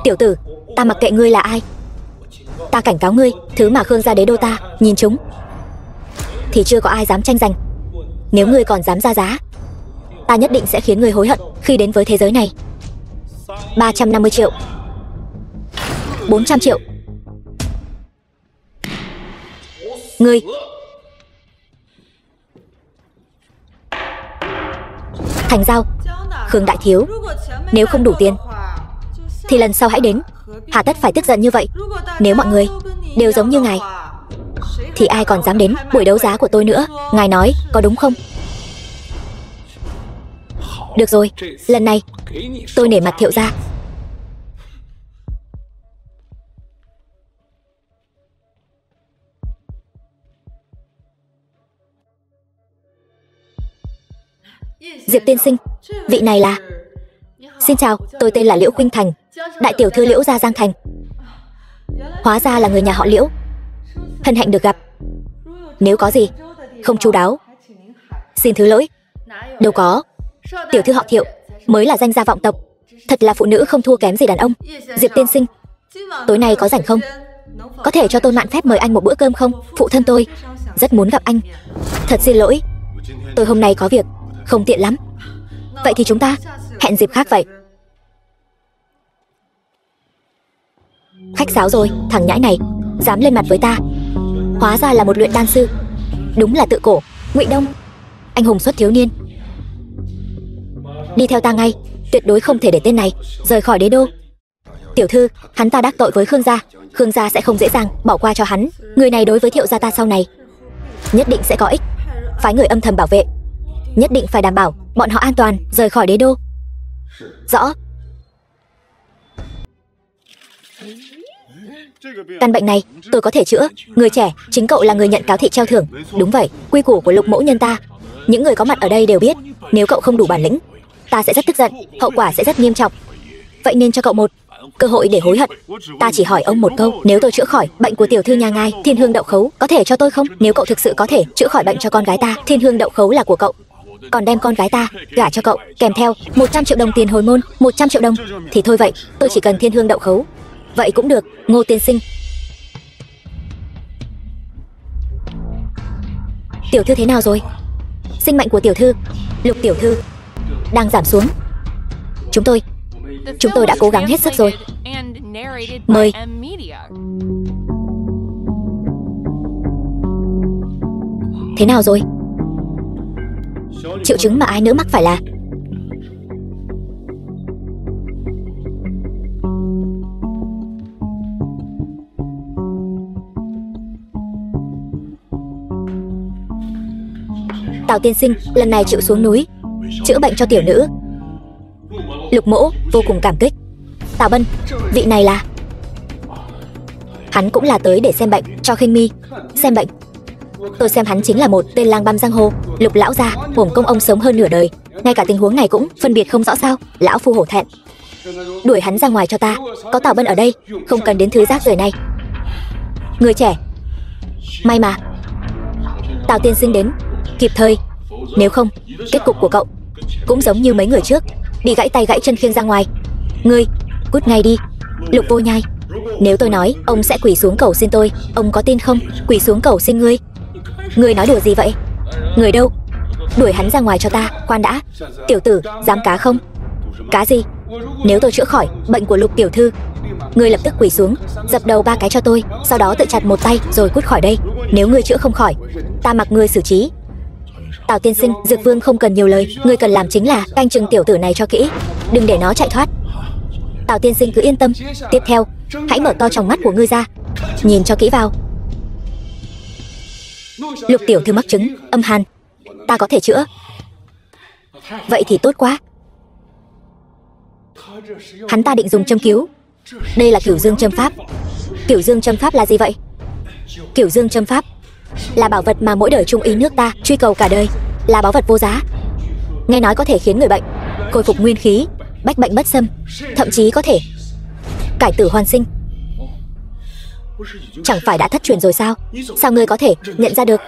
Tiểu tử, ta mặc kệ ngươi là ai, ta cảnh cáo ngươi, thứ mà Khương gia đế đô ta nhìn chúng thì chưa có ai dám tranh giành. Nếu ngươi còn dám ra giá, ta nhất định sẽ khiến ngươi hối hận khi đến với thế giới này. 350 triệu, 400 triệu. Ngươi thành giao. Khương đại thiếu, nếu không đủ tiền thì lần sau hãy đến, hà tất phải tức giận như vậy. Nếu mọi người đều giống như ngài thì ai còn dám đến buổi đấu giá của tôi nữa. Ngài nói có đúng không? Được rồi, lần này tôi nể mặt Thiệu gia. Diệp tiên sinh, vị này là... Xin chào, tôi tên là Liễu Khuynh Thành, đại tiểu thư Liễu gia Giang Thành. Hóa ra là người nhà họ Liễu, hân hạnh được gặp. Nếu có gì không chu đáo, xin thứ lỗi. Đâu có, tiểu thư họ Thiệu mới là danh gia vọng tộc, thật là phụ nữ không thua kém gì đàn ông. Diệp tiên sinh, tối nay có rảnh không? Có thể cho tôi mạn phép mời anh một bữa cơm không? Phụ thân tôi rất muốn gặp anh. Thật xin lỗi, tôi hôm nay có việc, không tiện lắm. Vậy thì chúng ta hẹn dịp khác vậy. Khách sáo rồi, thằng nhãi này dám lên mặt với ta. Hóa ra là một luyện đan sư. Đúng là tự cổ, Ngụy Đông, anh hùng xuất thiếu niên. Đi theo ta ngay, tuyệt đối không thể để tên này rời khỏi đế đô. Tiểu thư, hắn ta đắc tội với Khương gia, Khương gia sẽ không dễ dàng bỏ qua cho hắn. Người này đối với Thiệu gia ta sau này nhất định sẽ có ích. Phái người âm thầm bảo vệ, nhất định phải đảm bảo bọn họ an toàn rời khỏi đế đô. Rõ. Căn bệnh này tôi có thể chữa. Người trẻ, chính cậu là người nhận cáo thị treo thưởng. Đúng vậy, quy củ của Lục mẫu nhân ta, những người có mặt ở đây đều biết. Nếu cậu không đủ bản lĩnh, ta sẽ rất tức giận, hậu quả sẽ rất nghiêm trọng. Vậy nên cho cậu một cơ hội để hối hận. Ta chỉ hỏi ông một câu, nếu tôi chữa khỏi bệnh của tiểu thư nhà ngài Thiên Hương Đậu Khấu, có thể cho tôi không? Nếu cậu thực sự có thể chữa khỏi bệnh cho con gái ta, Thiên Hương Đậu Khấu là của cậu, còn đem con gái ta gả cho cậu, kèm theo 100 triệu đồng tiền hồi môn. 100 triệu đồng thì thôi vậy, tôi chỉ cần Thiên Hương Đậu Khấu. Vậy cũng được, Ngô tiên sinh. Tiểu thư thế nào rồi? Sinh mệnh của tiểu thư, Lục tiểu thư, đang giảm xuống. Chúng tôi đã cố gắng hết sức rồi. Mời. Thế nào rồi? Triệu chứng mà ai nữa mắc phải là... Tào tiên sinh, lần này chịu xuống núi chữa bệnh cho tiểu nữ, Lục mỗ vô cùng cảm kích. Tào Bân, vị này là... Hắn cũng là tới để xem bệnh cho Khinh Mi. Xem bệnh? Tôi xem hắn chính là một tên lang băm giang hồ. Lục lão gia, uổng công ông sống hơn nửa đời, ngay cả tình huống này cũng phân biệt không rõ sao? Lão phu hổ thẹn. Đuổi hắn ra ngoài cho ta. Có Tào Bân ở đây, không cần đến thứ rác rưởi này. Người trẻ, may mà Tào tiên sinh đến kịp thời, nếu không kết cục của cậu cũng giống như mấy người trước, bị gãy tay gãy chân khiêng ra ngoài. Ngươi cút ngay đi. Lục Vô Nhai, nếu tôi nói ông sẽ quỳ xuống cầu xin tôi, ông có tin không? Quỳ xuống cầu xin ngươi? Ngươi nói đùa gì vậy? Người đâu? Đuổi hắn ra ngoài cho ta. Khoan đã, tiểu tử dám cá không? Cá gì? Nếu tôi chữa khỏi bệnh của Lục tiểu thư, ngươi lập tức quỳ xuống, dập đầu 3 cái cho tôi, sau đó tự chặt một tay rồi cút khỏi đây. Nếu ngươi chữa không khỏi, ta mặc ngươi xử trí. Tào tiên sinh, Dược Vương không cần nhiều lời, ngươi cần làm chính là canh chừng tiểu tử này cho kỹ, đừng để nó chạy thoát. Tào tiên sinh cứ yên tâm. Tiếp theo, hãy mở to tròng mắt của ngươi ra, nhìn cho kỹ vào. Lục tiểu thư mắc chứng âm hàn, ta có thể chữa. Vậy thì tốt quá. Hắn ta định dùng châm cứu. Đây là Cửu Dương châm pháp. Cửu Dương châm pháp là gì vậy? Cửu Dương châm pháp là bảo vật mà mỗi đời trung y nước ta truy cầu cả đời, là báu vật vô giá. Nghe nói có thể khiến người bệnh khôi phục nguyên khí, bách bệnh bất xâm, thậm chí có thể cải tử hoàn sinh. Chẳng phải đã thất truyền rồi sao? Sao ngươi có thể nhận ra được?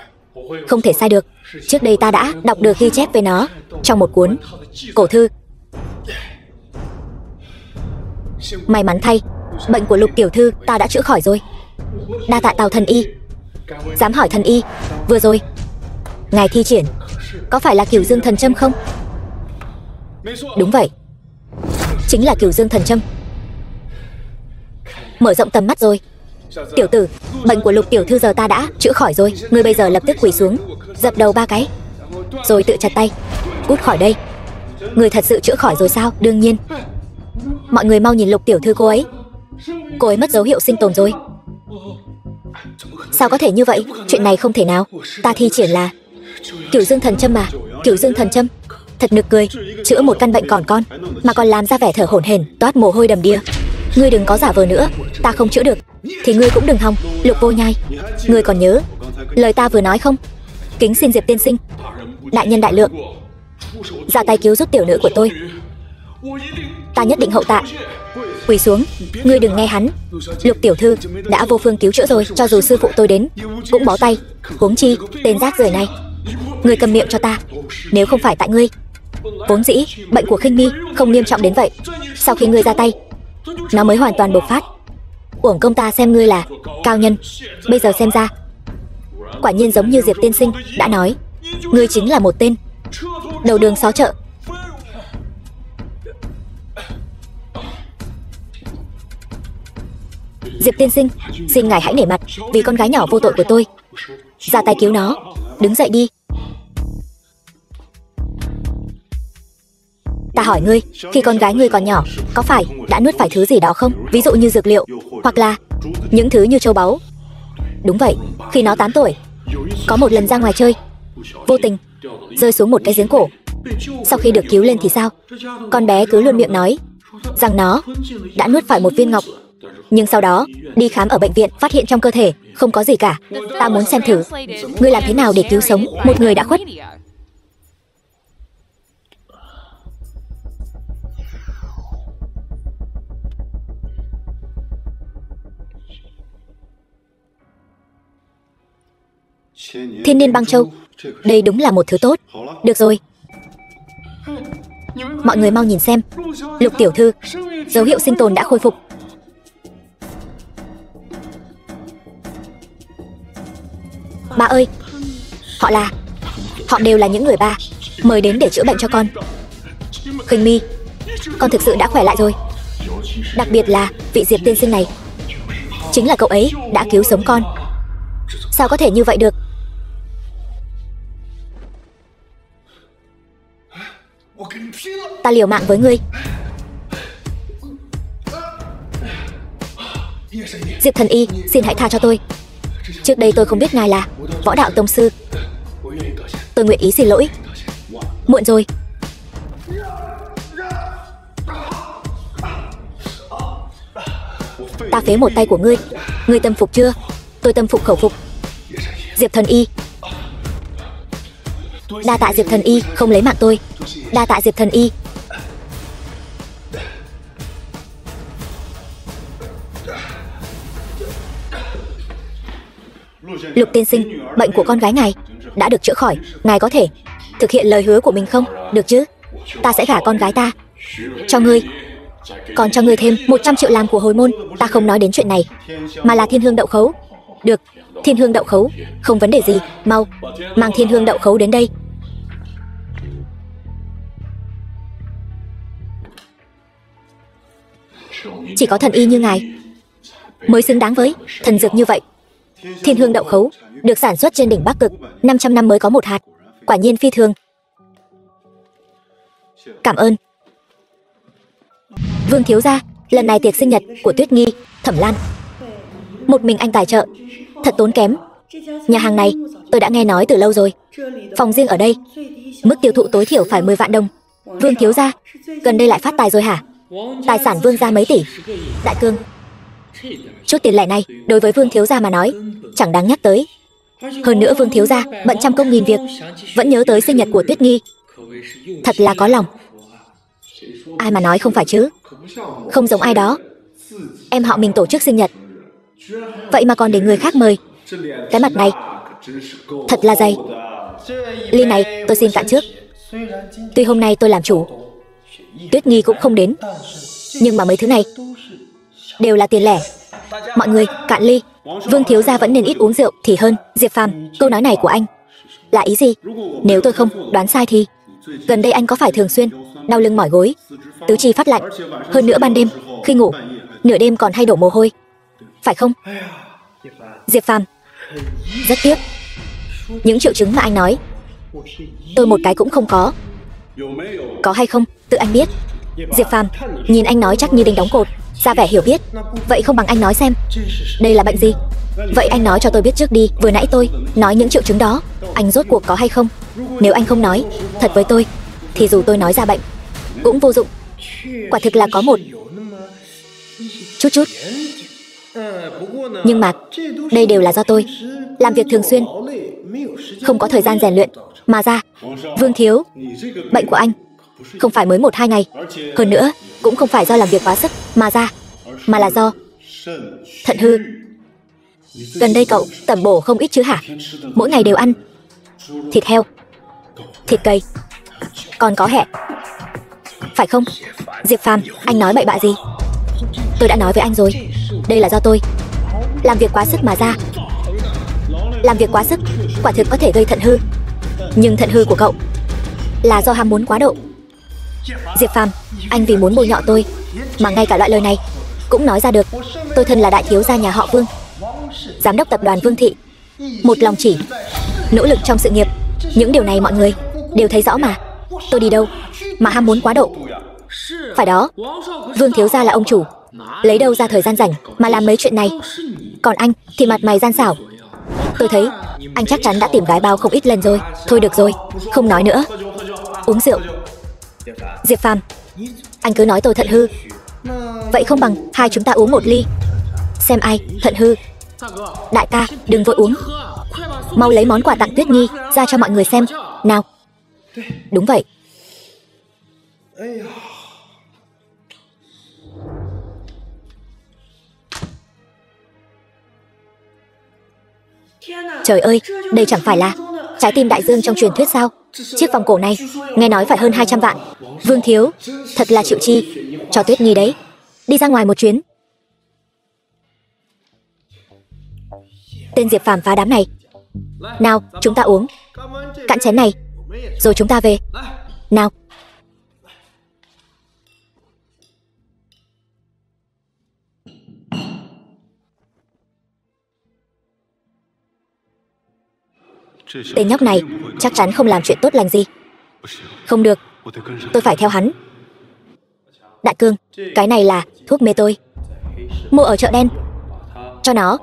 Không thể sai được. Trước đây ta đã đọc được ghi chép về nó trong một cuốn cổ thư. May mắn thay, bệnh của Lục tiểu thư ta đã chữa khỏi rồi. Đa tạ Tào thần y. Dám hỏi thần y, vừa rồi ngài thi triển có phải là Cửu Dương thần châm không? Đúng vậy, chính là Cửu Dương thần châm. Mở rộng tầm mắt rồi. Tiểu tử, bệnh của Lục tiểu thư giờ ta đã chữa khỏi rồi. Ngươi bây giờ lập tức quỳ xuống, dập đầu 3 cái, rồi tự chặt tay, cút khỏi đây. Người thật sự chữa khỏi rồi sao? Đương nhiên. Mọi người mau nhìn Lục tiểu thư cô ấy. Cô ấy mất dấu hiệu sinh tồn rồi. Sao có thể như vậy? Chuyện này không thể nào. Ta thi triển là Cửu Dương Thần Châm mà. Cửu Dương Thần Châm. Thật nực cười, chữa một căn bệnh còn con mà còn làm ra vẻ thở hổn hển, toát mồ hôi đầm đìa. Ngươi đừng có giả vờ nữa, ta không chữa được thì ngươi cũng đừng hòng. Lục Vô Nhai, ngươi còn nhớ lời ta vừa nói không? Kính xin Diệp tiên sinh, đại nhân đại lượng, ra tay cứu giúp tiểu nữ của tôi. Ta nhất định hậu tạ. Quỳ xuống, ngươi đừng nghe hắn. Lục tiểu thư đã vô phương cứu chữa rồi, cho dù sư phụ tôi đến cũng bó tay. Huống chi tên rác rưởi này. Ngươi cầm miệng cho ta. Nếu không phải tại ngươi, vốn dĩ bệnh của Khinh Mi không nghiêm trọng đến vậy. Sau khi ngươi ra tay, nó mới hoàn toàn bộc phát. Uổng công ta xem ngươi là cao nhân. Bây giờ xem ra, quả nhiên giống như Diệp tiên sinh đã nói, ngươi chính là một tên đầu đường xó chợ. Diệp tiên sinh, xin ngài hãy nể mặt vì con gái nhỏ vô tội của tôi, ra tay cứu nó. Đứng dậy đi. Ta hỏi ngươi, khi con gái ngươi còn nhỏ, có phải đã nuốt phải thứ gì đó không? Ví dụ như dược liệu, hoặc là những thứ như châu báu. Đúng vậy, khi nó 8 tuổi, có một lần ra ngoài chơi, vô tình rơi xuống một cái giếng cổ. Sau khi được cứu lên thì sao? Con bé cứ luôn miệng nói rằng nó đã nuốt phải một viên ngọc. Nhưng sau đó đi khám ở bệnh viện, phát hiện trong cơ thể không có gì cả. Ta muốn xem thử ngươi làm thế nào để cứu sống một người đã khuất. Thiên Niên Băng Châu, đây đúng là một thứ tốt. Được rồi, mọi người mau nhìn xem. Lục tiểu thư, dấu hiệu sinh tồn đã khôi phục. Ba ơi, họ đều là những người ba mời đến để chữa bệnh cho con. Khinh Mi, con thực sự đã khỏe lại rồi. Đặc biệt là vị Diệp tiên sinh này, chính là cậu ấy đã cứu sống con. Sao có thể như vậy được? Ta liều mạng với ngươi. Diệp thần y, xin hãy tha cho tôi. Trước đây tôi không biết ngài là võ đạo tông sư. Tôi nguyện ý xin lỗi. Muộn rồi. Ta phế một tay của ngươi. Ngươi tâm phục chưa? Tôi tâm phục khẩu phục. Diệp thần y, đa tạ Diệp thần y không lấy mạng tôi. Đa tạ Diệp thần y. Lục tiên sinh, bệnh của con gái ngài đã được chữa khỏi. Ngài có thể thực hiện lời hứa của mình không? Được chứ? Ta sẽ gả con gái ta cho ngươi, còn cho ngươi thêm 100 triệu làm của hồi môn. Ta không nói đến chuyện này, mà là thiên hương đậu khấu. Được, thiên hương đậu khấu, không vấn đề gì. Mau, mang thiên hương đậu khấu đến đây. Chỉ có thần y như ngài mới xứng đáng với thần dược như vậy. Thiên hương đậu khấu được sản xuất trên đỉnh Bắc Cực, 500 năm mới có một hạt. Quả nhiên phi thường. Cảm ơn. Vương thiếu gia, lần này tiệc sinh nhật của Tuyết Nghi, Thẩm Lan, một mình anh tài trợ, thật tốn kém. Nhà hàng này tôi đã nghe nói từ lâu rồi. Phòng riêng ở đây, mức tiêu thụ tối thiểu phải 10 vạn đồng. Vương thiếu gia, gần đây lại phát tài rồi hả? Tài sản Vương gia mấy tỷ. Đại cương, chút tiền lẻ này đối với Vương thiếu gia mà nói chẳng đáng nhắc tới. Hơn nữa Vương thiếu gia bận trăm công nghìn việc, vẫn nhớ tới sinh nhật của Tuyết Nghi, thật là có lòng. Ai mà nói không phải chứ? Không giống ai đó. Em họ mình tổ chức sinh nhật, vậy mà còn để người khác mời. Cái mặt này thật là dày. Ly này tôi xin cạn trước. Tuy hôm nay tôi làm chủ, Tuyết Nghi cũng không đến, nhưng mà mấy thứ này đều là tiền lẻ. Mọi người cạn ly. Vương thiếu gia vẫn nên ít uống rượu thì hơn. Diệp Phàm, câu nói này của anh là ý gì? Nếu tôi không đoán sai thì gần đây anh có phải thường xuyên đau lưng mỏi gối, tứ chi phát lạnh, hơn nữa ban đêm khi ngủ nửa đêm còn hay đổ mồ hôi, phải không? Diệp Phàm, rất tiếc, những triệu chứng mà anh nói tôi một cái cũng không có. Có hay không, tự anh biết. Diệp Phàm, nhìn anh nói chắc như đinh đóng cột, ra vẻ hiểu biết. Vậy không bằng anh nói xem, đây là bệnh gì? Vậy anh nói cho tôi biết trước đi, vừa nãy tôi nói những triệu chứng đó, anh rốt cuộc có hay không? Nếu anh không nói thật với tôi, thì dù tôi nói ra bệnh cũng vô dụng. Quả thực là có một chút. Nhưng mà đây đều là do tôi làm việc thường xuyên, không có thời gian rèn luyện mà ra. Vương thiếu, bệnh của anh không phải mới 1-2 ngày, hơn nữa cũng không phải do làm việc quá sức mà ra, mà là do thận hư. Gần đây cậu tẩm bổ không ít chứ hả? Mỗi ngày đều ăn thịt heo, thịt cây, còn có hẹ, phải không? Diệp Phàm, anh nói bậy bạ gì? Tôi đã nói với anh rồi, đây là do tôi làm việc quá sức mà ra. Làm việc quá sức quả thực có thể gây thận hư, nhưng thận hư của cậu là do ham muốn quá độ. Diệp Phàm, anh vì muốn bôi nhọ tôi mà ngay cả loại lời này cũng nói ra được. Tôi thân là đại thiếu gia nhà họ Vương, giám đốc tập đoàn Vương Thị, một lòng chỉ nỗ lực trong sự nghiệp. Những điều này mọi người đều thấy rõ mà. Tôi đi đâu mà ham muốn quá độ? Phải đó, Vương thiếu gia là ông chủ, lấy đâu ra thời gian rảnh mà làm mấy chuyện này? Còn anh thì mặt mày gian xảo. Tôi thấy anh chắc chắn đã tìm gái bao không ít lần rồi. Thôi được rồi, không nói nữa. Uống rượu. Diệp Phàm, anh cứ nói tôi thận hư, vậy không bằng hai chúng ta uống một ly, xem ai thận hư. Đại ca, đừng vội uống, mau lấy món quà tặng Tuyết Nhi ra cho mọi người xem nào. Đúng vậy. Trời ơi, đây chẳng phải là trái tim đại dương trong truyền thuyết sao? Chiếc vòng cổ này nghe nói phải hơn 200 vạn. Vương thiếu, thật là chịu chi cho Tuyết Nhi đấy. Đi ra ngoài một chuyến. Tên Diệp Phàm phá đám này. Nào, chúng ta uống cạn chén này, rồi chúng ta về. Nào. Tên nhóc này chắc chắn không làm chuyện tốt lành gì. Không được, tôi phải theo hắn. Đại cương, cái này là thuốc mê tôi mua ở chợ đen. Cho nó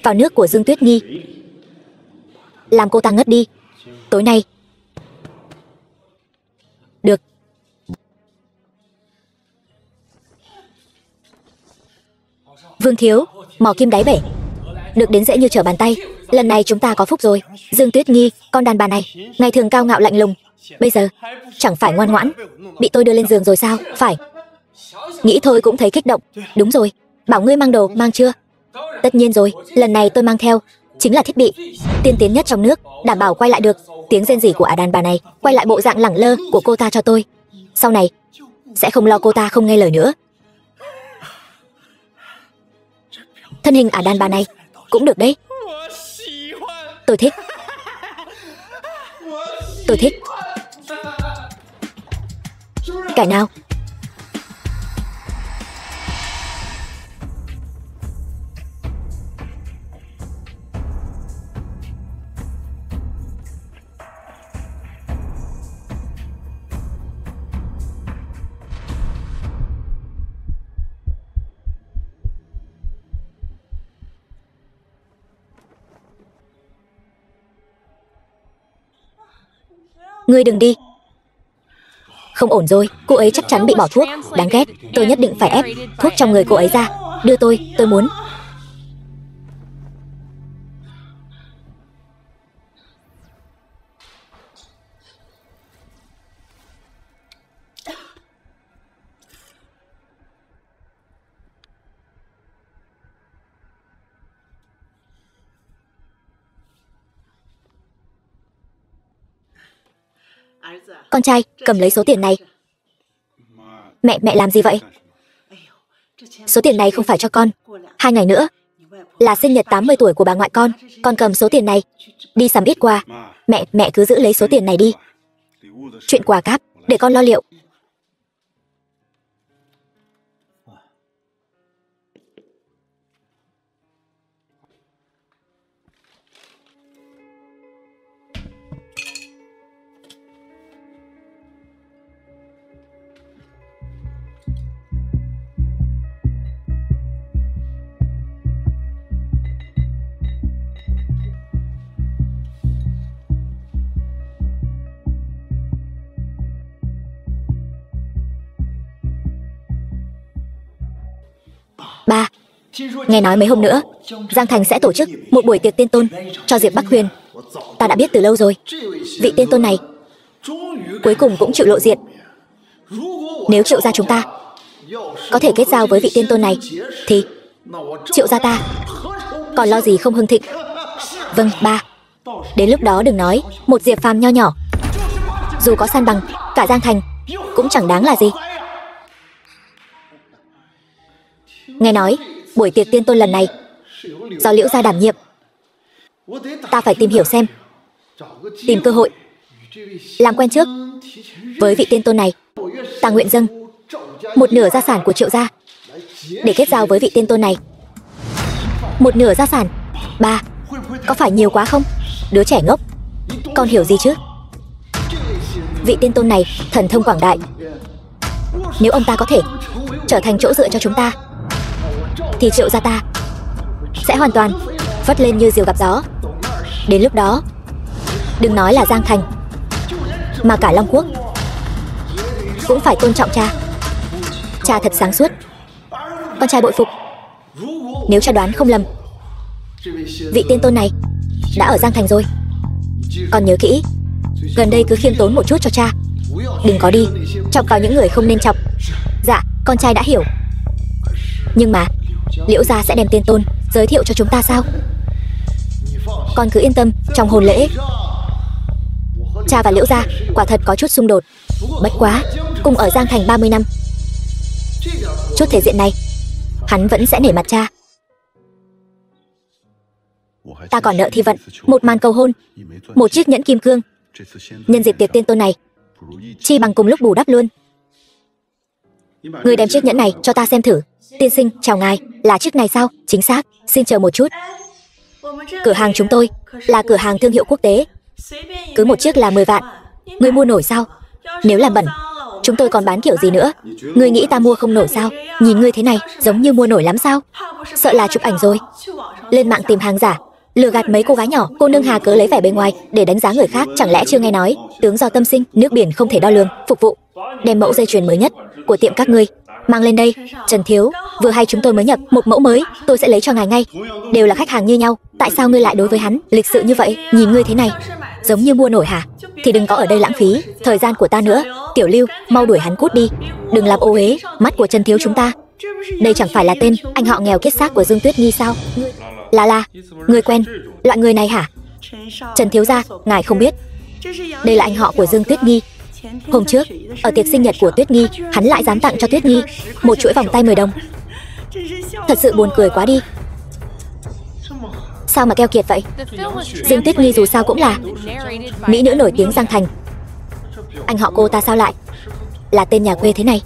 vào nước của Dương Tuyết Nhi, làm cô ta ngất đi. Tối nay. Được. Vương thiếu, mò kim đáy bể, được đến dễ như trở bàn tay. Lần này chúng ta có phúc rồi. Dương Tuyết Nhi, con đàn bà này ngày thường cao ngạo lạnh lùng, bây giờ chẳng phải ngoan ngoãn bị tôi đưa lên giường rồi sao? Phải. Nghĩ thôi cũng thấy kích động. Đúng rồi, bảo ngươi mang đồ, mang chưa? Tất nhiên rồi, lần này tôi mang theo chính là thiết bị tiên tiến nhất trong nước, đảm bảo quay lại được tiếng rên rỉ của đàn bà này, quay lại bộ dạng lẳng lơ của cô ta cho tôi. Sau này sẽ không lo cô ta không nghe lời nữa. Thân hình đàn bà này cũng được đấy. Tôi thích. Tôi thích. Cái nào? Ngươi đừng đi. Không ổn rồi, cô ấy chắc chắn bị bỏ thuốc. Đáng ghét, tôi nhất định phải ép thuốc trong người cô ấy ra. Đưa tôi muốn. Con trai, cầm lấy số tiền này. Mẹ làm gì vậy? Số tiền này không phải cho con. 2 ngày nữa là sinh nhật 80 tuổi của bà ngoại con cầm số tiền này đi sắm ít quà. Mẹ cứ giữ lấy số tiền này đi. Chuyện quà cáp để con lo liệu. Ba, nghe nói mấy hôm nữa Giang Thành sẽ tổ chức một buổi tiệc tiên tôn cho Diệp Bắc Huyền. Ta đã biết từ lâu rồi. Vị tiên tôn này cuối cùng cũng chịu lộ diện. Nếu Triệu gia chúng ta có thể kết giao với vị tiên tôn này thì Triệu gia ta còn lo gì không hưng thịnh. Vâng, ba. Đến lúc đó đừng nói một Diệp Phàm nho nhỏ, dù có san bằng cả Giang Thành cũng chẳng đáng là gì. Nghe nói buổi tiệc tiên tôn lần này do Liễu gia đảm nhiệm. Ta phải tìm hiểu xem, tìm cơ hội làm quen trước với vị tiên tôn này. Ta nguyện dâng một nửa gia sản của Triệu gia để kết giao với vị tiên tôn này. Một nửa gia sản? Ba, có phải nhiều quá không? Đứa trẻ ngốc, con hiểu gì chứ? Vị tiên tôn này thần thông quảng đại. Nếu ông ta có thể trở thành chỗ dựa cho chúng ta thì Triệu gia ta sẽ hoàn toàn phất lên như diều gặp gió. Đến lúc đó đừng nói là Giang Thành, mà cả Long Quốc cũng phải tôn trọng cha. Cha thật sáng suốt, con trai bội phục. Nếu cha đoán không lầm, vị tiên tôn này đã ở Giang Thành rồi. Con nhớ kỹ, gần đây cứ khiêm tốn một chút cho cha, đừng có đi chọc vào những người không nên chọc. Dạ, con trai đã hiểu. Nhưng mà Liễu gia sẽ đem tiên tôn giới thiệu cho chúng ta sao? Con cứ yên tâm, trong hôn lễ cha và Liễu gia quả thật có chút xung đột. Bất quá cùng ở Giang Thành 30 năm, chút thể diện này hắn vẫn sẽ nể mặt cha. Ta còn nợ Thi Vận một màn cầu hôn, một chiếc nhẫn kim cương. Nhân dịp tiệc tiên tôn này, chi bằng cùng lúc bù đắp luôn. Người đem chiếc nhẫn này cho ta xem thử. Tiên sinh, chào ngài, là chiếc này sao? Chính xác, xin chờ một chút. Cửa hàng chúng tôi là cửa hàng thương hiệu quốc tế, cứ một chiếc là 10 vạn. Ngươi mua nổi sao? Nếu làm bẩn, chúng tôi còn bán kiểu gì nữa? Ngươi nghĩ ta mua không nổi sao? Nhìn ngươi thế này giống như mua nổi lắm sao? Sợ là chụp ảnh rồi lên mạng tìm hàng giả, lừa gạt mấy cô gái nhỏ. Cô nương hà cớ lấy vẻ bề ngoài để đánh giá người khác, chẳng lẽ chưa nghe nói tướng do tâm sinh, nước biển không thể đo lường. Phục vụ. Đem mẫu dây chuyền mới nhất của tiệm các ngươi mang lên đây. Trần thiếu, vừa hay chúng tôi mới nhập một mẫu mới, tôi sẽ lấy cho ngài ngay. Đều là khách hàng như nhau, tại sao ngươi lại đối với hắn lịch sự như vậy? Nhìn ngươi thế này giống như mua nổi hả? Thì đừng có ở đây lãng phí thời gian của ta nữa. Tiểu Lưu, mau đuổi hắn cút đi, đừng làm ô uế mắt của Trần thiếu chúng ta. Đây chẳng phải là tên anh họ nghèo kiết xác của Dương Tuyết Nhi sao? Là ngươi quen loại người này hả? Trần thiếu gia, ngài không biết, đây là anh họ của Dương Tuyết Nhi. Hôm trước ở tiệc sinh nhật của Tuyết Nhi, hắn lại dám tặng cho Tuyết Nhi một chuỗi vòng tay 10 đồng. Thật sự buồn cười quá đi. Sao mà keo kiệt vậy? Dương Tuyết Nhi dù sao cũng là mỹ nữ nổi tiếng Giang Thành. Anh họ cô ta sao lại là tên nhà quê thế này?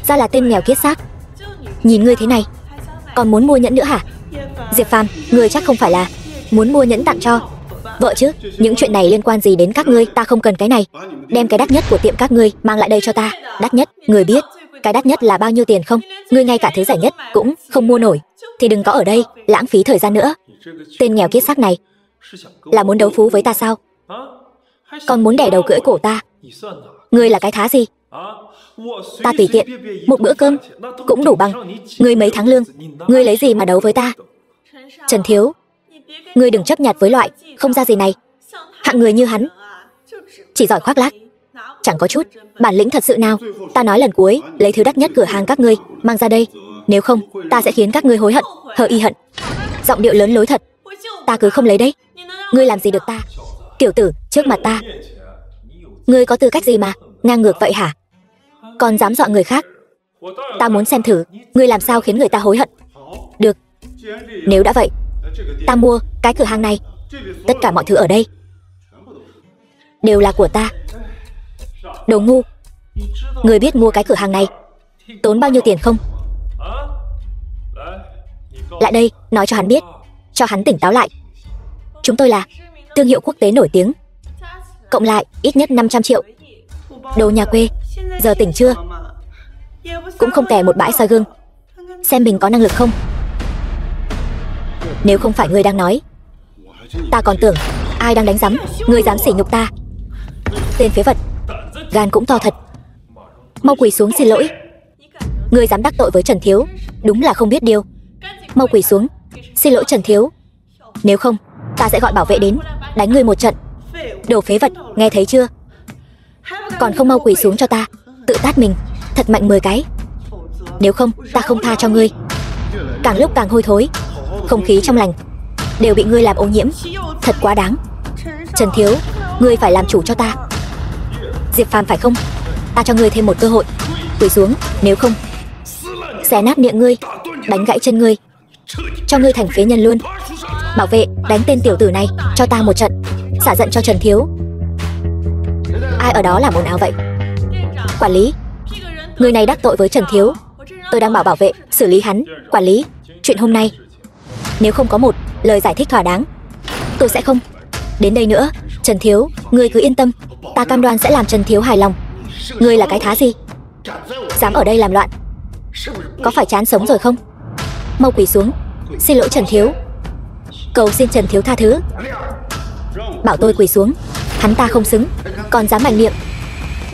Ra là tên nghèo kiết xác. Nhìn ngươi thế này còn muốn mua nhẫn nữa hả? Diệp Phàm, ngươi chắc không phải là muốn mua nhẫn tặng cho vợ chứ? Những chuyện này liên quan gì đến các ngươi? Ta không cần cái này. Đem cái đắt nhất của tiệm các ngươi mang lại đây cho ta. Đắt nhất? Ngươi biết cái đắt nhất là bao nhiêu tiền không? Ngươi ngay cả thứ rẻ nhất cũng không mua nổi thì đừng có ở đây lãng phí thời gian nữa. Tên nghèo kiết xác này là muốn đấu phú với ta sao? Còn muốn đẻ đầu cưỡi cổ ta. Ngươi là cái thá gì? Ta tùy tiện một bữa cơm cũng đủ bằng ngươi mấy tháng lương. Ngươi lấy gì mà đấu với ta? Trần thiếu, ngươi đừng chấp nhặt với loại không ra gì này. Hạng người như hắn chỉ giỏi khoác lác, chẳng có chút bản lĩnh thật sự nào. Ta nói lần cuối, lấy thứ đắt nhất cửa hàng các ngươi mang ra đây, nếu không ta sẽ khiến các ngươi hối hận. Hờ y hận. Giọng điệu lớn lối thật. Ta cứ không lấy đấy. Ngươi làm gì được ta? Tiểu tử, trước mặt ta ngươi có tư cách gì mà ngang ngược vậy hả? Còn dám dọa người khác. Ta muốn xem thử ngươi làm sao khiến người ta hối hận. Được, nếu đã vậy, ta mua cái cửa hàng này. Tất cả mọi thứ ở đây đều là của ta. Đồ ngu, ngươi biết mua cái cửa hàng này tốn bao nhiêu tiền không? Lại đây, nói cho hắn biết, cho hắn tỉnh táo lại. Chúng tôi là thương hiệu quốc tế nổi tiếng, cộng lại ít nhất 500 triệu. Đồ nhà quê, giờ tỉnh chưa? Cũng không kè một bãi soi gương, xem mình có năng lực không. Nếu không phải ngươi đang nói, ta còn tưởng ai đang đánh rắm. Ngươi dám sỉ nhục ta, tên phế vật, gan cũng to thật. Mau quỳ xuống xin lỗi. Ngươi dám đắc tội với Trần Thiếu, đúng là không biết điều. Mau quỳ xuống, xin lỗi Trần Thiếu. Nếu không, ta sẽ gọi bảo vệ đến, đánh ngươi một trận. Đồ phế vật, nghe thấy chưa? Còn không mau quỳ xuống cho ta, tự tát mình, thật mạnh 10 cái. Nếu không, ta không tha cho ngươi. Càng lúc càng hôi thối, không khí trong lành đều bị ngươi làm ô nhiễm, thật quá đáng. Trần Thiếu, ngươi phải làm chủ cho ta. Diệp Phàm phải không? Ta cho ngươi thêm một cơ hội, quỳ xuống, nếu không xé nát miệng ngươi, đánh gãy chân ngươi, cho ngươi thành phế nhân luôn. Bảo vệ, đánh tên tiểu tử này cho ta một trận, xả giận cho Trần Thiếu. Ai ở đó làm ồn ào vậy? Quản lý, người này đắc tội với Trần Thiếu, tôi đang bảo bảo vệ xử lý hắn. Quản lý, chuyện hôm nay nếu không có một lời giải thích thỏa đáng, tôi sẽ không đến đây nữa. Trần Thiếu, ngươi cứ yên tâm, ta cam đoan sẽ làm Trần Thiếu hài lòng. Ngươi là cái thá gì, dám ở đây làm loạn? Có phải chán sống rồi không? Mau quỳ xuống, xin lỗi Trần Thiếu, cầu xin Trần Thiếu tha thứ. Bảo tôi quỳ xuống, hắn ta không xứng, còn dám mạnh miệng.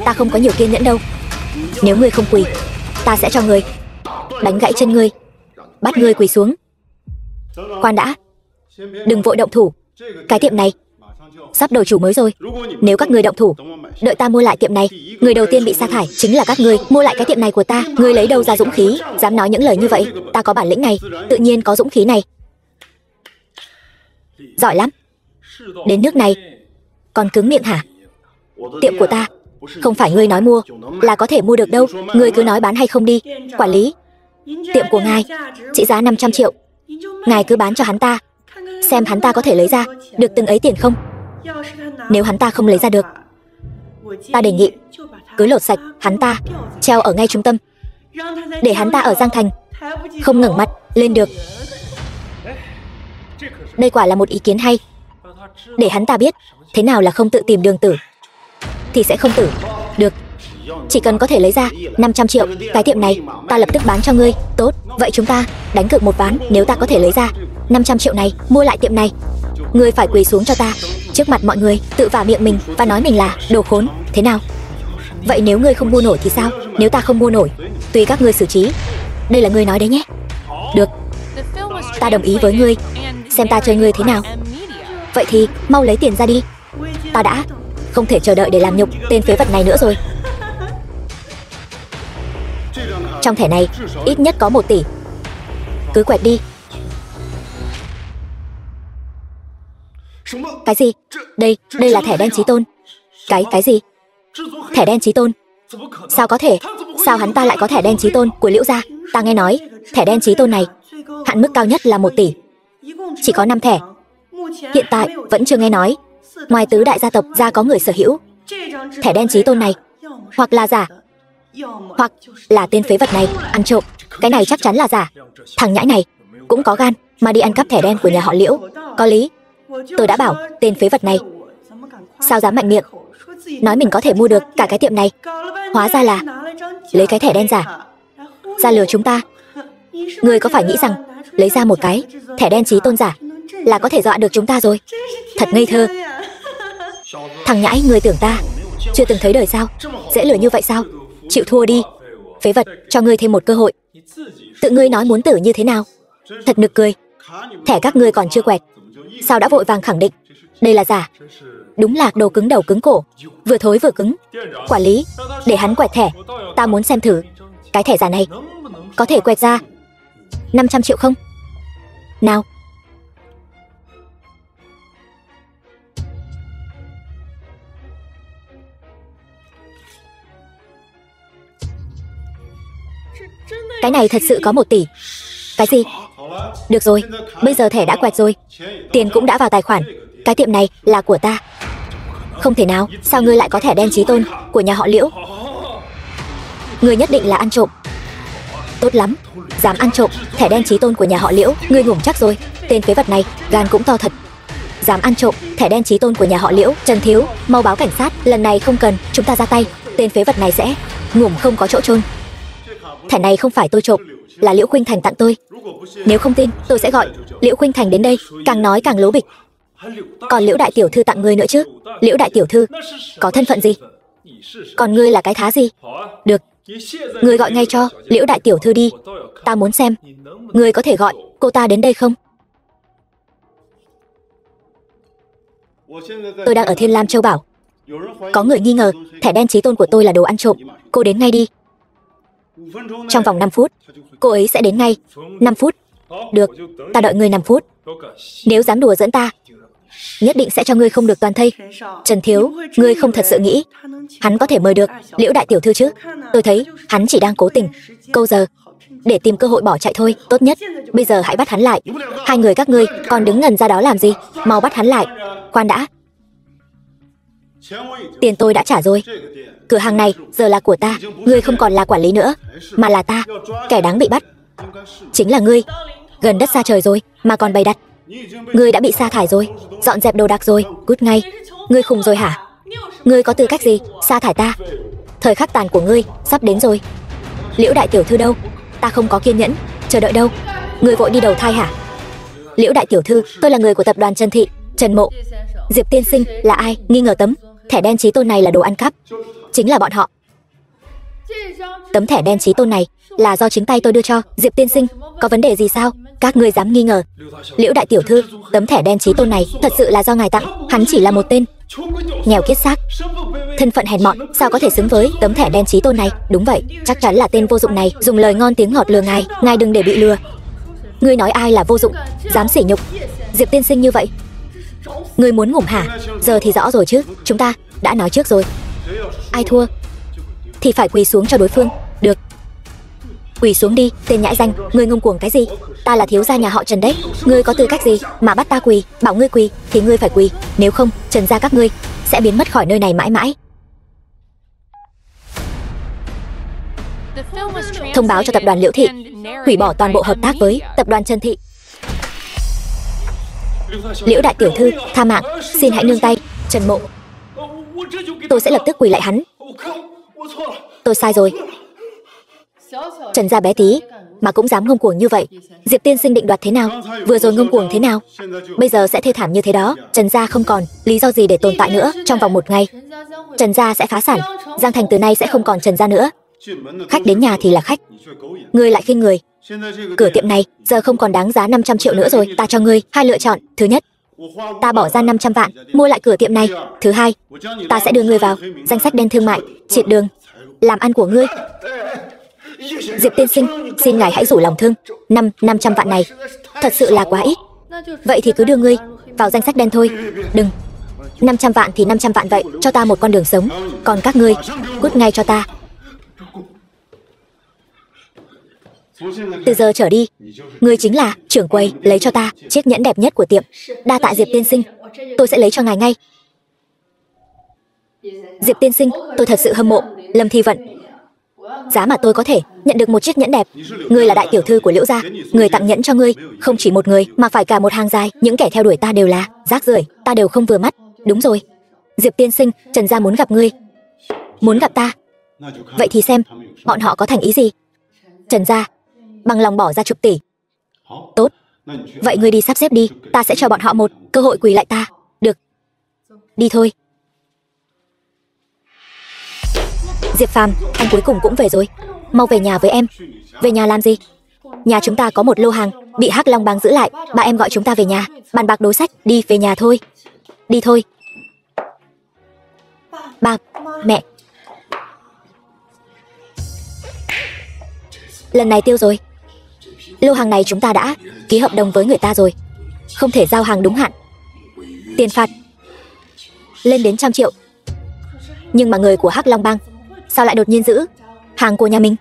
Ta không có nhiều kiên nhẫn đâu. Nếu ngươi không quỳ, ta sẽ cho ngươi đánh gãy chân ngươi, bắt ngươi quỳ xuống. Khoan đã, đừng vội động thủ. Cái tiệm này sắp đổi chủ mới rồi. Nếu các ngươi động thủ, đợi ta mua lại tiệm này, người đầu tiên bị sa thải chính là các ngươi. Mua lại cái tiệm này của ta, ngươi lấy đâu ra dũng khí dám nói những lời như vậy? Ta có bản lĩnh này, tự nhiên có dũng khí này. Giỏi lắm, đến nước này còn cứng miệng hả? Tiệm của ta không phải ngươi nói mua là có thể mua được đâu. Ngươi cứ nói bán hay không đi. Quản lý, tiệm của ngài trị giá 500 triệu, ngài cứ bán cho hắn ta, xem hắn ta có thể lấy ra được từng ấy tiền không. Nếu hắn ta không lấy ra được, ta đề nghị cứ lột sạch hắn ta, treo ở ngay trung tâm, để hắn ta ở Giang Thành không ngẩng mặt lên được. Đây quả là một ý kiến hay, để hắn ta biết thế nào là không tự tìm đường tử thì sẽ không tử được. Chỉ cần có thể lấy ra 500 triệu, cái tiệm này ta lập tức bán cho ngươi. Tốt, vậy chúng ta đánh cược một ván. Nếu ta có thể lấy ra 500 triệu này, mua lại tiệm này, ngươi phải quỳ xuống cho ta, trước mặt mọi người tự vả miệng mình và nói mình là đồ khốn. Thế nào? Vậy nếu ngươi không mua nổi thì sao? Nếu ta không mua nổi, tùy các ngươi xử trí. Đây là ngươi nói đấy nhé. Được, ta đồng ý với ngươi, xem ta chơi ngươi thế nào. Vậy thì mau lấy tiền ra đi. Ta đã không thể chờ đợi để làm nhục tên phế vật này nữa rồi. Trong thẻ này ít nhất có 1 tỷ, cứ quẹt đi. Cái gì? Đây là thẻ đen Chí Tôn. Cái gì? Thẻ đen Chí Tôn? Sao có thể? Sao hắn ta lại có thẻ đen Chí Tôn của Liễu gia? Ta nghe nói thẻ đen Chí Tôn này hạn mức cao nhất là 1 tỷ, chỉ có 5 thẻ. Hiện tại vẫn chưa nghe nói ngoài tứ đại gia tộc ra có người sở hữu thẻ đen Chí Tôn này. Hoặc là giả, hoặc là tên phế vật này ăn trộm. Cái này chắc chắn là giả. Thằng nhãi này cũng có gan mà đi ăn cắp thẻ đen của nhà họ Liễu. Có lý. Tôi đã bảo tên phế vật này sao dám mạnh miệng nói mình có thể mua được cả cái tiệm này. Hóa ra là lấy cái thẻ đen giả ra lừa chúng ta. Ngươi có phải nghĩ rằng lấy ra một cái thẻ đen Chí Tôn giả là có thể dọa được chúng ta rồi? Thật ngây thơ. Thằng nhãi, ngươi tưởng ta chưa từng thấy đời sao? Dễ lừa như vậy sao? Chịu thua đi. Phế vật, cho ngươi thêm một cơ hội. Tự ngươi nói muốn tử như thế nào? Thật nực cười. Thẻ các ngươi còn chưa quẹt, sao đã vội vàng khẳng định đây là giả? Đúng là đồ cứng đầu cứng cổ, vừa thối vừa cứng. Quản lý, để hắn quẹt thẻ, ta muốn xem thử cái thẻ giả này có thể quẹt ra 500 triệu không? Nào. Cái này thật sự có 1 tỷ. Cái gì? Được rồi, bây giờ thẻ đã quẹt rồi, tiền cũng đã vào tài khoản. Cái tiệm này là của ta. Không thể nào, sao ngươi lại có thẻ đen Chí Tôn của nhà họ Liễu? Ngươi nhất định là ăn trộm. Tốt lắm, dám ăn trộm thẻ đen Chí Tôn của nhà họ Liễu, ngươi ngủm chắc rồi. Tên phế vật này gan cũng to thật, dám ăn trộm thẻ đen Chí Tôn của nhà họ Liễu. Trần Thiếu, mau báo cảnh sát. Lần này không cần chúng ta ra tay, tên phế vật này sẽ ngủm không có chỗ chôn. Thẻ này không phải tôi trộm, là Liễu Khuynh Thành tặng tôi. Nếu không tin, tôi sẽ gọi Liễu Khuynh Thành đến đây. Càng nói càng lố bịch. Còn Liễu đại tiểu thư tặng ngươi nữa chứ? Liễu đại tiểu thư có thân phận gì? Còn ngươi là cái thá gì? Được, Người gọi ngay cho Liễu đại tiểu thư đi. Ta muốn xem. Người có thể gọi cô ta đến đây không? Tôi đang ở Thiên Lam Châu Bảo. Có người nghi ngờ thẻ đen chí tôn của tôi là đồ ăn trộm. Cô đến ngay đi. Trong vòng 5 phút, cô ấy sẽ đến ngay. 5 phút. Được, ta đợi ngươi 5 phút. Nếu dám đùa giỡn ta, nhất định sẽ cho ngươi không được toàn thây. Trần Thiếu, ngươi không thật sự nghĩ hắn có thể mời được Liễu đại tiểu thư chứ? Tôi thấy hắn chỉ đang cố tình câu giờ để tìm cơ hội bỏ chạy thôi. Tốt nhất bây giờ hãy bắt hắn lại. Hai người các ngươi còn đứng ngần ra đó làm gì? Mau bắt hắn lại. Khoan đã, tiền tôi đã trả rồi. Cửa hàng này giờ là của ta. Ngươi không còn là quản lý nữa, mà là ta. Kẻ đáng bị bắt chính là ngươi. Gần đất xa trời rồi mà còn bày đặt. Ngươi đã bị sa thải rồi. Dọn dẹp đồ đạc rồi, cút ngay. Ngươi khùng rồi hả? Ngươi có tư cách gì sa thải ta? Thời khắc tàn của ngươi sắp đến rồi. Liễu đại tiểu thư đâu? Ta không có kiên nhẫn chờ đợi đâu. Ngươi vội đi đầu thai hả? Liễu đại tiểu thư, tôi là người của tập đoàn Trần Thị, Trần Mộ. Diệp tiên sinh là ai? Nghi ngờ tấm thẻ đen chí tôn này là đồ ăn cắp. Chính là bọn họ. Tấm thẻ đen chí tôn này là do chính tay tôi đưa cho Diệp tiên sinh. Có vấn đề gì sao? Các ngươi dám nghi ngờ? Liễu đại tiểu thư, tấm thẻ đen chí tôn này thật sự là do ngài tặng. Hắn chỉ là một tên nghèo kiết xác, thân phận hèn mọn, sao có thể xứng với tấm thẻ đen chí tôn này? Đúng vậy, chắc chắn là tên vô dụng này dùng lời ngon tiếng ngọt lừa ngài. Ngài đừng để bị lừa. Ngươi nói ai là vô dụng? Dám sỉ nhục Diệp tiên sinh như vậy? Ngươi muốn ngủm hả? Giờ thì rõ rồi chứ. Chúng ta đã nói trước rồi, ai thua thì phải quỳ xuống cho đối phương. Được, quỳ xuống đi. Tên nhãi danh, ngươi ngông cuồng cái gì? Ta là thiếu gia nhà họ Trần đấy. Ngươi có tư cách gì mà bắt ta quỳ? Bảo ngươi quỳ thì ngươi phải quỳ, nếu không Trần gia các ngươi sẽ biến mất khỏi nơi này mãi mãi. Thông báo cho tập đoàn Liễu Thị hủy bỏ toàn bộ hợp tác với tập đoàn Trần Thị. Liễu đại tiểu thư, tha mạng, xin hãy nương tay. Trần Mộ, tôi sẽ lập tức quỳ lại hắn. Tôi sai rồi. Trần gia bé tí mà cũng dám ngông cuồng như vậy. Diệp tiên sinh định đoạt thế nào? Vừa rồi ngông cuồng thế nào, bây giờ sẽ thê thảm như thế đó. Trần gia không còn lý do gì để tồn tại nữa. Trong vòng 1 ngày, Trần gia sẽ phá sản. Giang Thành từ nay sẽ không còn Trần gia nữa. Khách đến nhà thì là khách, ngươi lại khinh người. Cửa tiệm này giờ không còn đáng giá 500 triệu nữa rồi. Ta cho ngươi 2 lựa chọn. Thứ nhất, ta bỏ ra 500 vạn mua lại cửa tiệm này. Thứ hai, ta sẽ đưa ngươi vào danh sách đen thương mại, triệt đường làm ăn của ngươi. Diệp tiên sinh, xin ngài hãy rủ lòng thương. 500 vạn này thật sự là quá ít. Vậy thì cứ đưa ngươi vào danh sách đen thôi. Đừng, 500 vạn thì 500 vạn vậy. Cho ta một con đường sống. Còn các ngươi cút ngay cho ta. Từ giờ trở đi, ngươi chính là trưởng quầy. Lấy cho ta chiếc nhẫn đẹp nhất của tiệm. Đa tạ Diệp tiên sinh, tôi sẽ lấy cho ngài ngay. Diệp tiên sinh, tôi thật sự hâm mộ Lâm Thi Vận. Giá mà tôi có thể nhận được một chiếc nhẫn đẹp. Ngươi là đại tiểu thư của Liễu gia, người tặng nhẫn cho ngươi không chỉ một người mà phải cả một hàng dài. Những kẻ theo đuổi ta đều là rác rưởi, ta đều không vừa mắt. Đúng rồi, Diệp tiên sinh, Trần gia muốn gặp ngươi. Muốn gặp ta? Vậy thì xem bọn họ có thành ý gì. Trần gia bằng lòng bỏ ra chục tỷ. Tốt, vậy ngươi đi sắp xếp đi. Ta sẽ cho bọn họ một cơ hội quỳ lại ta. Được, đi thôi. Diệp Phàm, anh cuối cùng cũng về rồi. Mau về nhà với em. Về nhà làm gì? Nhà chúng ta có một lô hàng bị Hắc Long Bang giữ lại. Ba em gọi chúng ta về nhà bàn bạc đối sách. Đi về nhà thôi. Đi thôi. Ba, mẹ. Lần này tiêu rồi. Lô hàng này chúng ta đã ký hợp đồng với người ta rồi, không thể giao hàng đúng hạn. Tiền phạt lên đến 100 triệu. Nhưng mà người của Hắc Long Bang sao lại đột nhiên giữ hàng của nhà mình?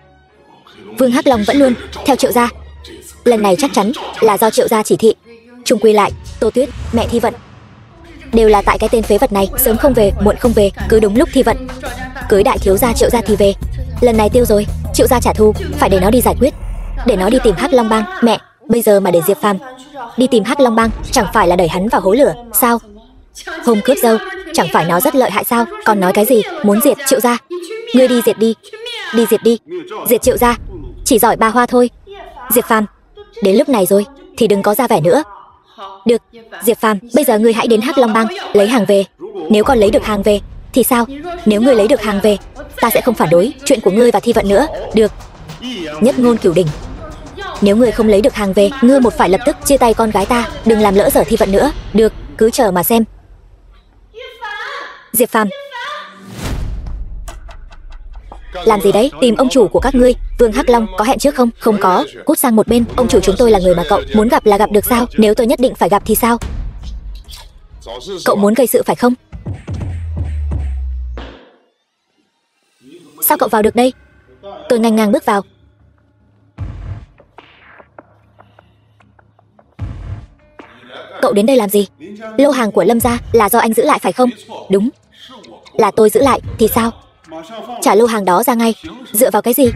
Vương Hắc Long vẫn luôn theo Triệu gia. Lần này chắc chắn là do Triệu gia chỉ thị. Chung quy lại, Tô Tuyết, mẹ Thi Vận đều là tại cái tên phế vật này. Sớm không về, muộn không về, cứ đúng lúc Thi Vận cưới đại thiếu gia Triệu gia thì về. Lần này tiêu rồi, Triệu gia trả thù, phải để nó đi giải quyết, để nó đi tìm Hắc Long Bang. Mẹ, bây giờ mà để Diệp Phàm đi tìm Hắc Long Bang chẳng phải là đẩy hắn vào hố lửa sao? Hôm cướp dâu chẳng phải nó rất lợi hại sao? Còn nói cái gì muốn diệt Triệu gia? Ngươi đi diệt đi, đi diệt đi. Diệt Triệu gia chỉ giỏi ba hoa thôi. Diệp Phàm, đến lúc này rồi thì đừng có ra vẻ nữa. Được, Diệp Phàm, bây giờ ngươi hãy đến Hắc Long Bang lấy hàng về. Nếu còn lấy được hàng về thì sao? Nếu ngươi lấy được hàng về ta sẽ không phản đối chuyện của ngươi và Thi Vận nữa. Được. Nhất ngôn cửu đỉnh. Nếu ngươi không lấy được hàng về, ngươi một phải lập tức chia tay con gái ta, đừng làm lỡ dở Thi Vận nữa. Được, cứ chờ mà xem. Diệp Phàm, làm gì đấy? Tìm ông chủ của các ngươi, Vương Hắc Long, có hẹn trước không? Không có, cút sang một bên. Ông chủ chúng tôi là người mà cậu muốn gặp là gặp được sao? Nếu tôi nhất định phải gặp thì sao? Cậu muốn gây sự phải không? Sao cậu vào được đây? Tôi nghênh ngang bước vào. Cậu đến đây làm gì? Lô hàng của Lâm gia là do anh giữ lại phải không? Đúng, là tôi giữ lại, thì sao? Trả lô hàng đó ra ngay. Dựa vào cái gì?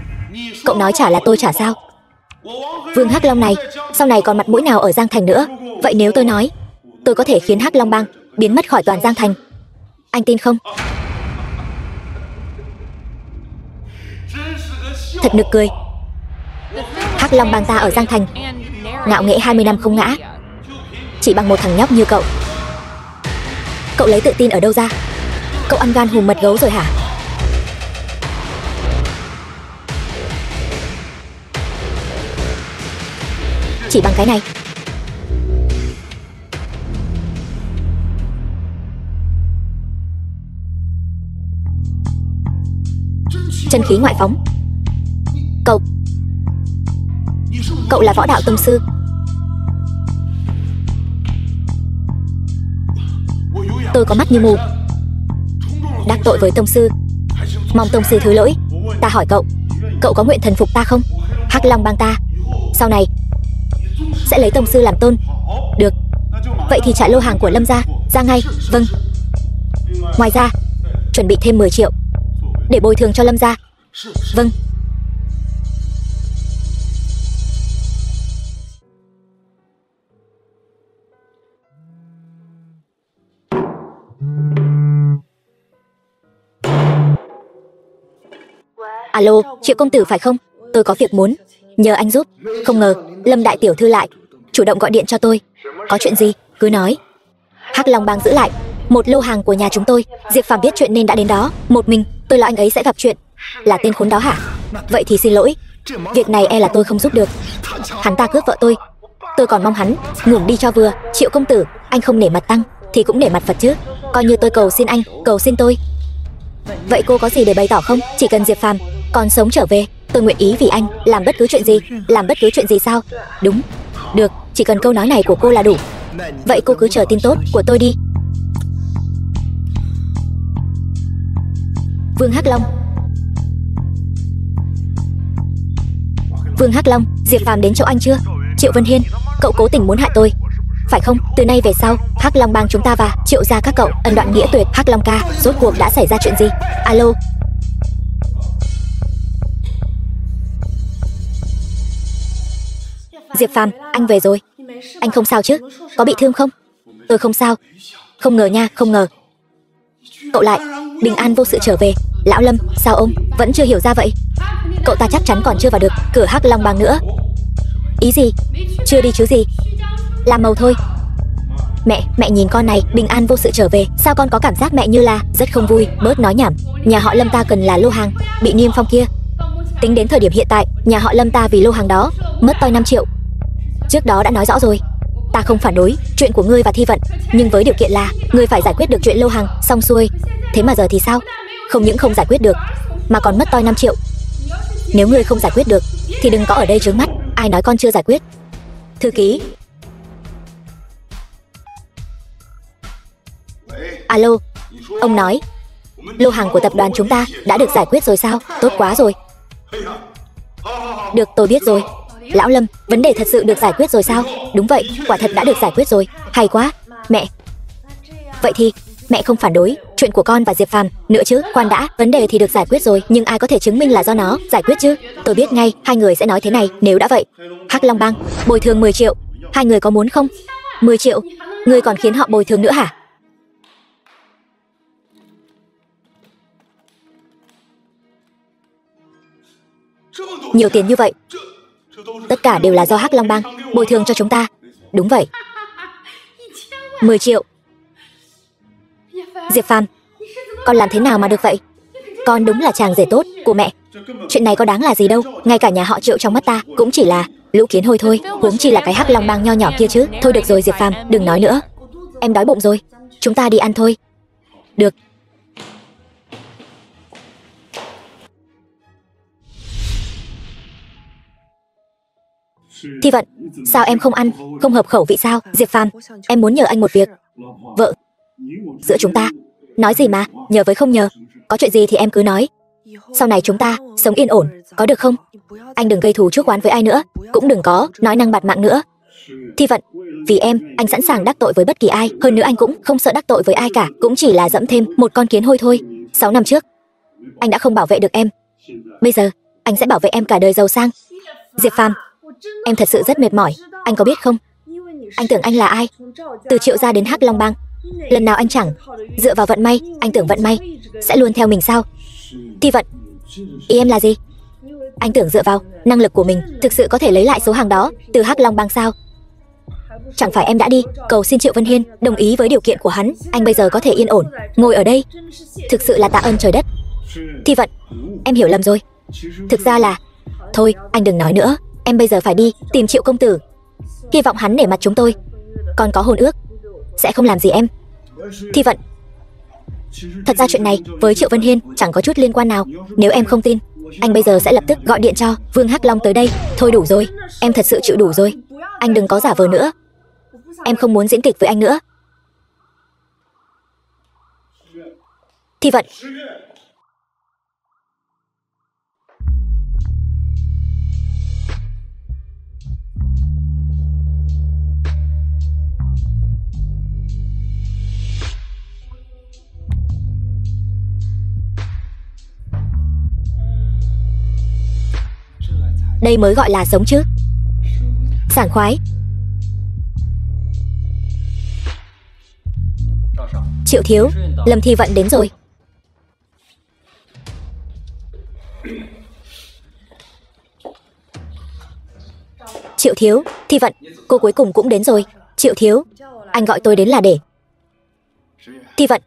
Cậu nói trả là tôi trả sao? Vương Hắc Long này, sau này còn mặt mũi nào ở Giang Thành nữa? Vậy nếu tôi nói tôi có thể khiến Hắc Long bang biến mất khỏi toàn Giang Thành, anh tin không? Thật nực cười. Hắc Long bang ta ở Giang Thành ngạo nghễ 20 năm không ngã, chỉ bằng một thằng nhóc như cậu. Cậu lấy tự tin ở đâu ra? Cậu ăn gan hùm mật gấu rồi hả? Chỉ bằng cái này. Chân khí ngoại phóng. Cậu là võ đạo tông sư. Tôi có mắt như mù. Đắc tội với tông sư, mong tông sư thứ lỗi. Ta hỏi cậu, cậu có nguyện thần phục ta không? Hắc Long bang ta sau này sẽ lấy tông sư làm tôn. Được, vậy thì trả lô hàng của Lâm gia ra ngay. Vâng. Ngoài ra chuẩn bị thêm 10 triệu để bồi thường cho Lâm gia. Vâng. Alo, Triệu công tử phải không? Tôi có việc muốn nhờ anh giúp. Không ngờ Lâm đại tiểu thư lại chủ động gọi điện cho tôi. Có chuyện gì? Cứ nói. Hắc Long bang giữ lại một lô hàng của nhà chúng tôi. Diệp Phàm biết chuyện nên đã đến đó một mình. Tôi lo anh ấy sẽ gặp chuyện. Là tên khốn đó hả? Vậy thì xin lỗi, việc này e là tôi không giúp được. Hắn ta cướp vợ tôi còn mong hắn ngủm đi cho vừa. Triệu công tử, anh không nể mặt tăng thì cũng nể mặt Phật chứ. Coi như tôi cầu xin anh, cầu xin tôi. Vậy cô có gì để bày tỏ không? Chỉ cần Diệp Phàm còn sống trở về, tôi nguyện ý vì anh làm bất cứ chuyện gì. Làm bất cứ chuyện gì sao? Đúng. Được, chỉ cần câu nói này của cô là đủ. Vậy cô cứ chờ tin tốt của tôi đi. Vương Hắc Long. Vương Hắc Long, Diệp Phàm đến chỗ anh chưa? Triệu Vân Hiên, cậu cố tình muốn hại tôi phải không? Từ nay về sau, Hắc Long bang chúng ta và Triệu gia các cậu ân đoạn nghĩa tuyệt. Hắc Long ca, rốt cuộc đã xảy ra chuyện gì? Alo. Diệp Phàm, anh về rồi. Anh không sao chứ? Có bị thương không? Tôi không sao. Không ngờ nha, không ngờ cậu lại bình an vô sự trở về. Lão Lâm, sao ông vẫn chưa hiểu ra vậy? Cậu ta chắc chắn còn chưa vào được cửa Hắc Long bang nữa. Ý gì? Chưa đi chứ gì. Làm màu thôi. Mẹ nhìn con này bình an vô sự trở về, sao con có cảm giác mẹ như là rất không vui. Bớt nói nhảm. Nhà họ Lâm ta cần là lô hàng bị niêm phong kia. Tính đến thời điểm hiện tại, nhà họ Lâm ta vì lô hàng đó mất toi 5 triệu. Trước đó đã nói rõ rồi, ta không phản đối chuyện của ngươi và Thi Vận, nhưng với điều kiện là ngươi phải giải quyết được chuyện lô hàng xong xuôi. Thế mà giờ thì sao? Không những không giải quyết được mà còn mất toi 5 triệu. Nếu ngươi không giải quyết được thì đừng có ở đây trướng mắt. Ai nói con chưa giải quyết? Thư ký. Alo, ông nói lô hàng của tập đoàn chúng ta đã được giải quyết rồi sao? Tốt quá rồi. Được, tôi biết rồi. Lão Lâm, vấn đề thật sự được giải quyết rồi sao? Đúng vậy, quả thật đã được giải quyết rồi. Hay quá. Mẹ, vậy thì mẹ không phản đối chuyện của con và Diệp Phàm nữa chứ? Khoan đã, vấn đề thì được giải quyết rồi, nhưng ai có thể chứng minh là do nó giải quyết chứ? Tôi biết ngay hai người sẽ nói thế này. Nếu đã vậy, Hắc Long bang bồi thường 10 triệu. Hai người có muốn không? 10 triệu? Ngươi còn khiến họ bồi thường nữa hả? Nhiều tiền như vậy, tất cả đều là do Hắc Long bang bồi thường cho chúng ta. Đúng vậy. 10 triệu. Diệp Phàm, con làm thế nào mà được vậy? Con đúng là chàng rể tốt của mẹ. Chuyện này có đáng là gì đâu, ngay cả nhà họ Triệu trong mắt ta cũng chỉ là lũ kiến hôi thôi, huống chi là cái Hắc Long Bang nho nhỏ kia chứ. Thôi được rồi Diệp Phàm, đừng nói nữa. Em đói bụng rồi, chúng ta đi ăn thôi. Được. Thi Vận, sao em không ăn, không hợp khẩu vị sao? Diệp Phàm, em muốn nhờ anh một việc. Vợ, giữa chúng ta, nói gì mà, nhờ với không nhờ. Có chuyện gì thì em cứ nói. Sau này chúng ta sống yên ổn, có được không? Anh đừng gây thù chuốc oán với ai nữa, cũng đừng có nói năng bạt mạng nữa. Thi Vận, vì em, anh sẵn sàng đắc tội với bất kỳ ai. Hơn nữa anh cũng không sợ đắc tội với ai cả, cũng chỉ là dẫm thêm một con kiến hôi thôi. 6 năm trước, anh đã không bảo vệ được em. Bây giờ, anh sẽ bảo vệ em cả đời giàu sang. Diệp Phàm, em thật sự rất mệt mỏi, anh có biết không? Anh tưởng anh là ai? Từ Triệu gia đến Hắc Long Bang, lần nào anh chẳng dựa vào vận may. Anh tưởng vận may sẽ luôn theo mình sao? Thi Vận, ý em là gì? Anh tưởng dựa vào năng lực của mình thực sự có thể lấy lại số hàng đó từ Hắc Long Bang sao? Chẳng phải em đã đi cầu xin Triệu Vân Hiên đồng ý với điều kiện của hắn, anh bây giờ có thể yên ổn ngồi ở đây, thực sự là tạ ơn trời đất. Thi Vận, em hiểu lầm rồi. Thực ra là... Thôi, anh đừng nói nữa. Em bây giờ phải đi tìm Triệu công tử, hy vọng hắn nể mặt chúng tôi. Còn có hôn ước, sẽ không làm gì em. Thi Vận, thật ra chuyện này với Triệu Vân Hiên chẳng có chút liên quan nào. Nếu em không tin, anh bây giờ sẽ lập tức gọi điện cho Vương Hắc Long tới đây. Thôi đủ rồi, em thật sự chịu đủ rồi. Anh đừng có giả vờ nữa. Em không muốn diễn kịch với anh nữa. Thi Vận, đây mới gọi là sống chứ. Sảng khoái. Triệu thiếu, Lâm Thi Vận đến rồi. Triệu thiếu, Thi Vận, cô cuối cùng cũng đến rồi. Triệu thiếu, anh gọi tôi đến là để... Thi Vận,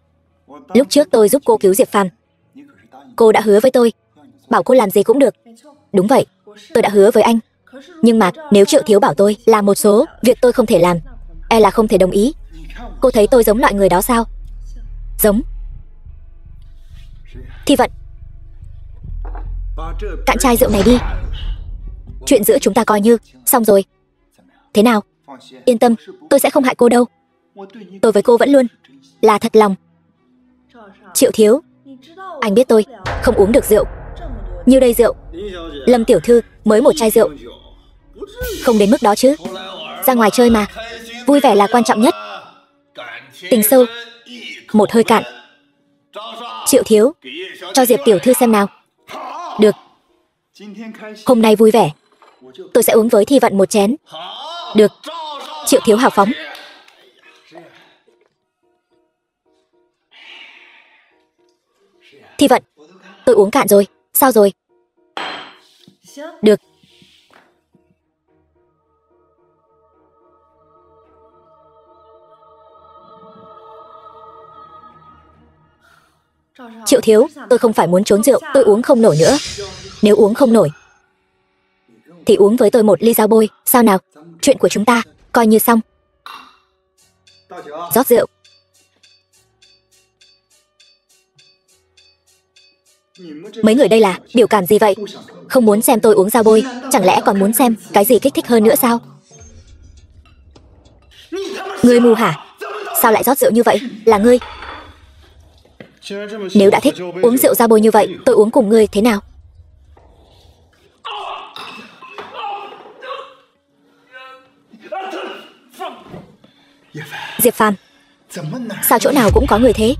lúc trước tôi giúp cô cứu Diệp Phàm, cô đã hứa với tôi, bảo cô làm gì cũng được. Đúng vậy, tôi đã hứa với anh. Nhưng mà nếu Triệu thiếu bảo tôi làm một số việc tôi không thể làm, e là không thể đồng ý. Cô thấy tôi giống loại người đó sao? Giống. Thi Vận, cạn chai rượu này đi. Chuyện giữa chúng ta coi như xong rồi. Thế nào? Yên tâm, tôi sẽ không hại cô đâu. Tôi với cô vẫn luôn là thật lòng. Triệu thiếu, anh biết tôi không uống được rượu. Như đây rượu, Lâm tiểu thư mới một chai rượu, không đến mức đó chứ. Ra ngoài chơi mà, vui vẻ là quan trọng nhất. Tình sâu một hơi cạn. Triệu thiếu, cho Diệp tiểu thư xem nào. Được, hôm nay vui vẻ, tôi sẽ uống với Thi Vận một chén. Được, Triệu thiếu hào phóng. Thi Vận, tôi uống cạn rồi. Sao rồi? Được. Triệu thiếu, tôi không phải muốn trốn rượu, tôi uống không nổi nữa. Nếu uống không nổi thì uống với tôi một ly dao bôi, sao nào? Chuyện của chúng ta coi như xong. Rót rượu. Mấy người đây là biểu cảm gì vậy? Không muốn xem tôi uống dao bôi, chẳng lẽ còn muốn xem cái gì kích thích hơn nữa sao? Ngươi mù hả? Sao lại rót rượu như vậy? Là ngươi. Nếu đã thích uống rượu dao bôi như vậy, tôi uống cùng ngươi thế nào? Diệp Phàm, sao chỗ nào cũng có người thế?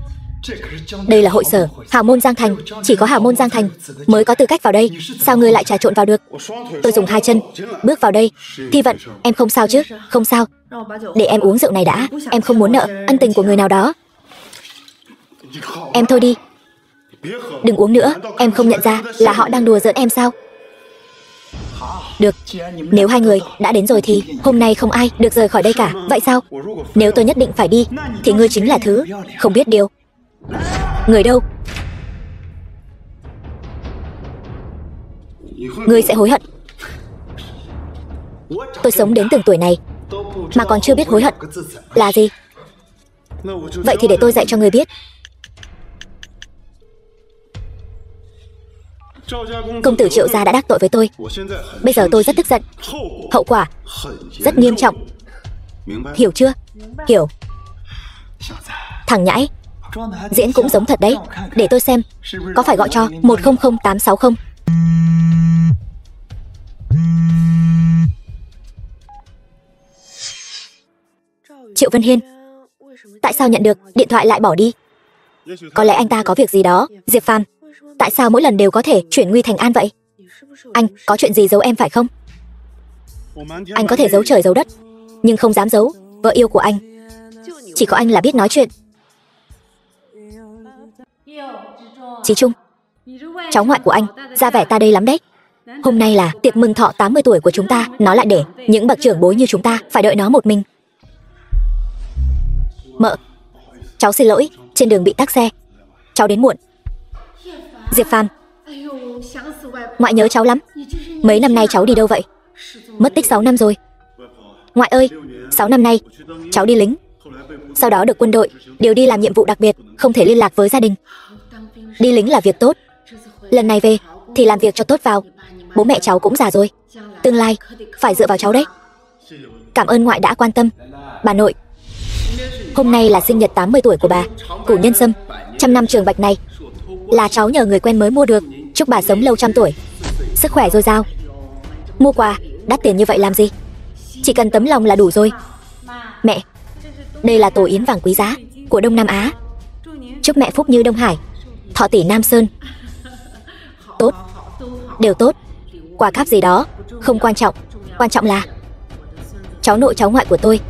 Đây là hội sở Hào Môn Giang Thành, chỉ có Hào Môn Giang Thành mới có tư cách vào đây. Sao ngươi lại trà trộn vào được? Tôi dùng 2 chân bước vào đây. Thi Vận, em không sao chứ? Không sao. Để em uống rượu này đã, em không muốn nợ ân tình của người nào đó. Em thôi đi. Đừng uống nữa, em không nhận ra là họ đang đùa giỡn em sao? Được, nếu hai người đã đến rồi thì hôm nay không ai được rời khỏi đây cả. Vậy sao? Nếu tôi nhất định phải đi thì ngươi chính là thứ không biết điều. Người đâu? Ngươi sẽ hối hận. Tôi sống đến từng tuổi này mà còn chưa biết hối hận là gì. Vậy thì để tôi dạy cho ngươi biết. Công tử Triệu gia đã đắc tội với tôi. Bây giờ tôi rất tức giận. Hậu quả rất nghiêm trọng. Hiểu chưa? Hiểu. Thằng nhãi, diễn cũng giống thật đấy. Để tôi xem, có phải gọi cho 100860? Triệu Vân Hiên, tại sao nhận được điện thoại lại bỏ đi? Có lẽ anh ta có việc gì đó. Diệp Phàm, tại sao mỗi lần đều có thể chuyển nguy thành an vậy? Anh có chuyện gì giấu em phải không? Anh có thể giấu trời giấu đất, nhưng không dám giấu vợ yêu của anh. Chỉ có anh là biết nói chuyện. Chí Trung, cháu ngoại của anh ra vẻ ta đây lắm đấy. Hôm nay là tiệc mừng thọ 80 tuổi của chúng ta. Nó lại để những bậc trưởng bối như chúng ta phải đợi nó một mình. Mợ, cháu xin lỗi, trên đường bị tắc xe, cháu đến muộn. Diệp Phàm, ngoại nhớ cháu lắm. Mấy năm nay cháu đi đâu vậy? Mất tích 6 năm rồi. Ngoại ơi, 6 năm nay cháu đi lính, sau đó được quân đội điều đi làm nhiệm vụ đặc biệt, không thể liên lạc với gia đình. Đi lính là việc tốt, lần này về thì làm việc cho tốt vào. Bố mẹ cháu cũng già rồi, tương lai phải dựa vào cháu đấy. Cảm ơn ngoại đã quan tâm. Bà nội, hôm nay là sinh nhật 80 tuổi của bà. Củ nhân sâm 100 năm trường bạch này là cháu nhờ người quen mới mua được. Chúc bà sống lâu trăm tuổi, sức khỏe dồi dào. Mua quà đắt tiền như vậy làm gì? Chỉ cần tấm lòng là đủ rồi. Mẹ, đây là tổ yến vàng quý giá của Đông Nam Á. Chúc mẹ phúc như Đông Hải, thọ tỷ Nam Sơn. Tốt, đều tốt. Quà cáp gì đó không quan trọng, quan trọng là cháu nội cháu ngoại của tôi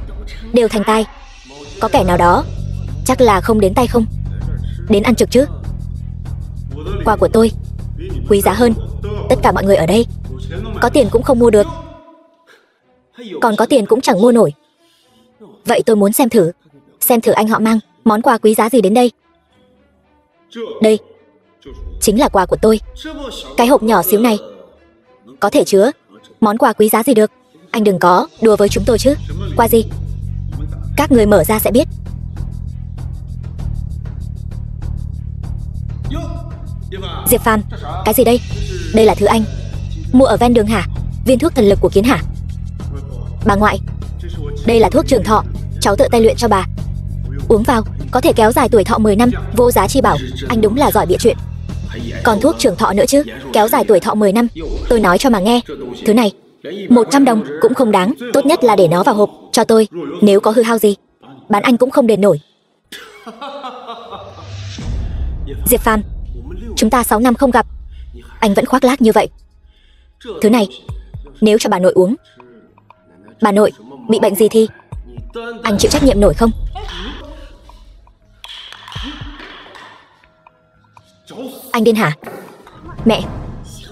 đều thành tai. Có kẻ nào đó chắc là không đến tay không? Đến ăn trực chứ. Quà của tôi quý giá hơn tất cả mọi người ở đây. Có tiền cũng không mua được, còn có tiền cũng chẳng mua nổi. Vậy tôi muốn xem thử anh họ mang món quà quý giá gì đến đây. Đây chính là quà của tôi. Cái hộp nhỏ xíu này có thể chứa món quà quý giá gì được. Anh đừng có đùa với chúng tôi chứ. Quà gì? Các người mở ra sẽ biết. Diệp Phàm, cái gì đây? Đây là thứ anh mua ở ven đường hả? Viên thuốc thần lực của Kiến hả? Bà ngoại, đây là thuốc trường thọ, cháu tự tay luyện cho bà. Uống vào có thể kéo dài tuổi thọ 10 năm. Vô giá chi bảo. Anh đúng là giỏi bịa chuyện. Còn thuốc trường thọ nữa chứ, kéo dài tuổi thọ 10 năm. Tôi nói cho mà nghe, thứ này 100 đồng cũng không đáng. Tốt nhất là để nó vào hộp cho tôi. Nếu có hư hao gì, bán anh cũng không đền nổi. Diệp Phàm, chúng ta 6 năm không gặp, anh vẫn khoác lác như vậy. Thứ này nếu cho bà nội uống, bà nội bị bệnh gì thì anh chịu trách nhiệm nổi không? Anh điên hả? Mẹ,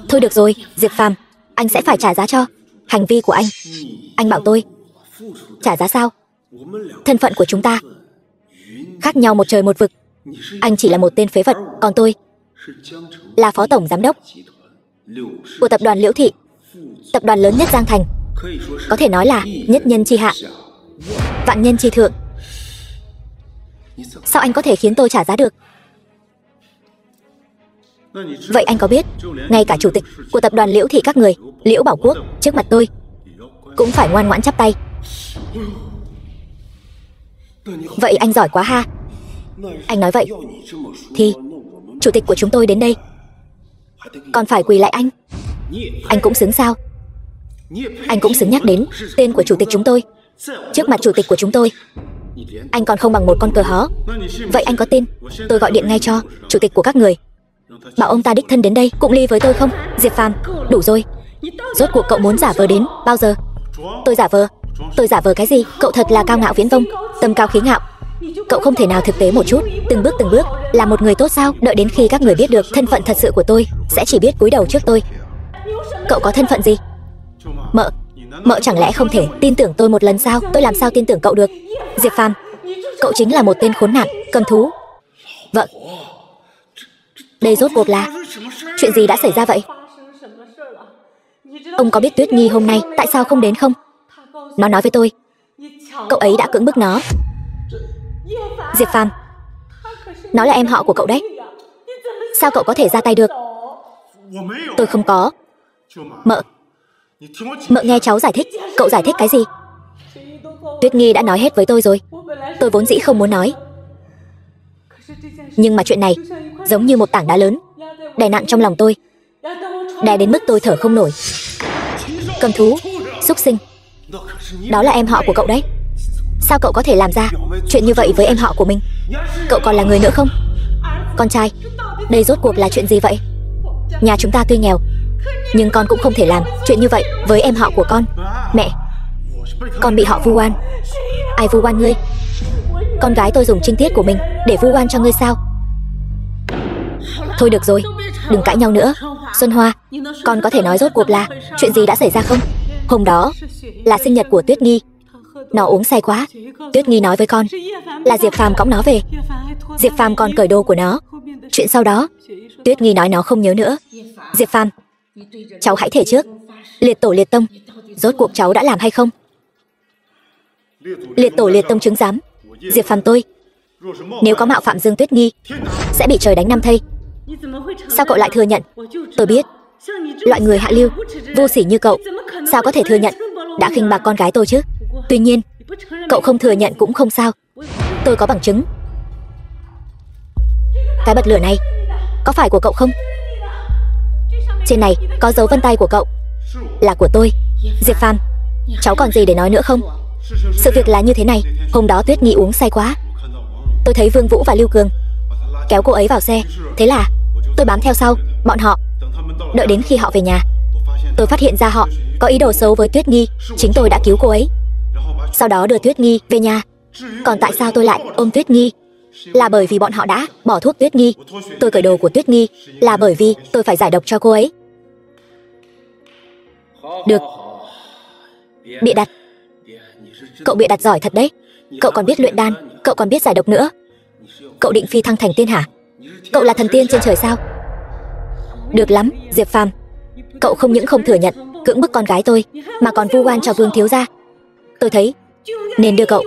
thôi được rồi, Diệp Phàm, anh sẽ phải trả giá cho hành vi của anh. Anh bảo tôi trả giá sao? Thân phận của chúng ta khác nhau một trời một vực. Anh chỉ là một tên phế vật, còn tôi là phó tổng giám đốc của tập đoàn Liễu Thị, tập đoàn lớn nhất Giang Thành. Có thể nói là nhất nhân chi hạ, vạn nhân chi thượng. Sao anh có thể khiến tôi trả giá được? Vậy anh có biết ngay cả chủ tịch của tập đoàn Liễu Thị các người, Liễu Bảo Quốc, trước mặt tôi cũng phải ngoan ngoãn chắp tay. Vậy anh giỏi quá ha. Anh nói vậy thì chủ tịch của chúng tôi đến đây còn phải quỳ lại anh. Anh cũng xứng sao? Anh cũng xứng nhắc đến tên của chủ tịch chúng tôi trước mặt chủ tịch của chúng tôi. Anh còn không bằng một con cờ hó. Vậy anh có tin tôi gọi điện ngay cho chủ tịch của các người, bảo ông ta đích thân đến đây cụng ly với tôi không? Diệp Phàm, đủ rồi. Rốt cuộc cậu muốn giả vờ đến bao giờ? Tôi giả vờ? Tôi giả vờ cái gì? Cậu thật là cao ngạo viễn vông, tâm cao khí ngạo. Cậu không thể nào thực tế một chút, từng bước là một người tốt sao? Đợi đến khi các người biết được thân phận thật sự của tôi, sẽ chỉ biết cúi đầu trước tôi. Cậu có thân phận gì? Mợ chẳng lẽ không thể tin tưởng tôi một lần sao? Tôi làm sao tin tưởng cậu được? Diệp Phàm, cậu chính là một tên khốn nạn, cầm thú. Vợ, đây rốt cuộc là chuyện gì đã xảy ra vậy? Ông có biết Tuyết Nghi hôm nay tại sao không đến không? Nó nói với tôi, cậu ấy đã cưỡng bức nó. Diệp Phàm, nó là em họ của cậu đấy. Sao cậu có thể ra tay được? Tôi không có. Mợ nghe cháu giải thích. Cậu giải thích cái gì? Tuyết Nghi đã nói hết với tôi rồi. Tôi vốn dĩ không muốn nói, nhưng mà chuyện này giống như một tảng đá lớn đè nặng trong lòng tôi, đè đến mức tôi thở không nổi. Cầm thú, súc sinh, đó là em họ của cậu đấy. Sao cậu có thể làm ra chuyện như vậy với em họ của mình? Cậu còn là người nữa không? Con trai, đây rốt cuộc là chuyện gì vậy? Nhà chúng ta tuy nghèo, nhưng con cũng không thể làm chuyện như vậy với em họ của con. Mẹ, con bị họ vu oan. Ai vu oan ngươi? Con gái tôi dùng trinh tiết của mình để vu oan cho ngươi sao? Thôi được rồi, đừng cãi nhau nữa. Xuân Hoa, con có thể nói rốt cuộc là chuyện gì đã xảy ra không? Hôm đó là sinh nhật của Tuyết Nghi. Nó uống say quá. Tuyết Nghi nói với con là Diệp Phàm cõng nó về. Diệp Phàm còn cởi đồ của nó. Chuyện sau đó Tuyết Nghi nói nó không nhớ nữa. Diệp Phàm, cháu hãy thề trước, liệt tổ liệt tông, rốt cuộc cháu đã làm hay không? Liệt tổ liệt tông chứng giám, Diệp Phàm tôi, nếu có mạo phạm Dương Tuyết Nghi sẽ bị trời đánh 5 thây. Sao cậu lại thừa nhận? Tôi biết, loại người hạ lưu, vô sỉ như cậu sao có thể thừa nhận đã khinh bạc con gái tôi chứ? Tuy nhiên, cậu không thừa nhận cũng không sao. Tôi có bằng chứng. Cái bật lửa này có phải của cậu không? Trên này có dấu vân tay của cậu. Là của tôi. Diệp Phàm, cháu còn gì để nói nữa không? Sự việc là như thế này. Hôm đó Tuyết Nghi uống say quá. Tôi thấy Vương Vũ và Lưu Cường kéo cô ấy vào xe. Thế là tôi bám theo sau bọn họ. Đợi đến khi họ về nhà, tôi phát hiện ra họ có ý đồ xấu với Tuyết Nghi. Chính tôi đã cứu cô ấy, sau đó đưa Tuyết Nghi về nhà. Còn tại sao tôi lại ôm Tuyết Nghi? Là bởi vì bọn họ đã bỏ thuốc Tuyết Nghi. Tôi cởi đồ của Tuyết Nghi là bởi vì tôi phải giải độc cho cô ấy. Được. Bịa đặt. Cậu bịa đặt giỏi thật đấy. Cậu còn biết luyện đan, cậu còn biết giải độc nữa. Cậu định phi thăng thành tiên hả? Cậu là thần tiên trên trời sao? Được lắm, Diệp Phàm. Cậu không những không thừa nhận cưỡng bức con gái tôi, mà còn vu oan cho Vương thiếu gia. Tôi thấy nên đưa cậu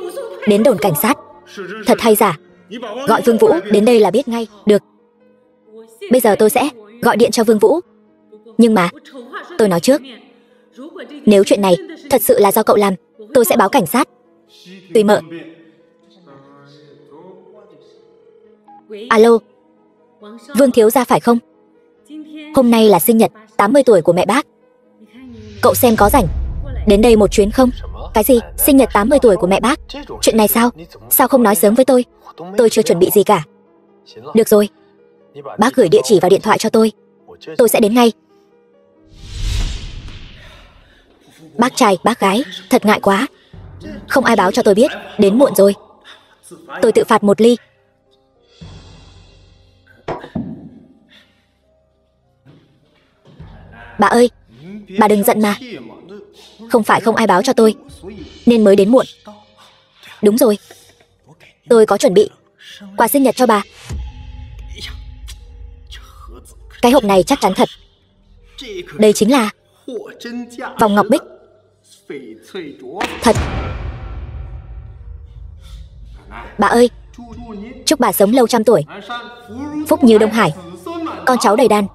đến đồn cảnh sát. Thật hay giả? Gọi Vương Vũ đến đây là biết ngay. Được. Bây giờ tôi sẽ gọi điện cho Vương Vũ. Nhưng mà tôi nói trước, nếu chuyện này thật sự là do cậu làm, tôi sẽ báo cảnh sát. Tùy mợ. Alo, Vương thiếu gia phải không? Hôm nay là sinh nhật 80 tuổi của mẹ bác. Cậu xem có rảnh đến đây một chuyến không? Cái gì? Sinh nhật 80 tuổi của mẹ bác? Chuyện này sao? Sao không nói sớm với tôi? Tôi chưa chuẩn bị gì cả. Được rồi, bác gửi địa chỉ vào điện thoại cho tôi sẽ đến ngay. Bác trai, bác gái, thật ngại quá. Không ai báo cho tôi biết, đến muộn rồi. Tôi tự phạt một ly. Bà ơi, bà đừng giận mà. Không phải không ai báo cho tôi nên mới đến muộn. Đúng rồi, tôi có chuẩn bị quà sinh nhật cho bà. Cái hộp này chắc chắn thật. Đây chính là vòng ngọc bích. Thật. Bà ơi, chúc bà sống lâu trăm tuổi, phúc như Đông Hải, con cháu đầy đàn.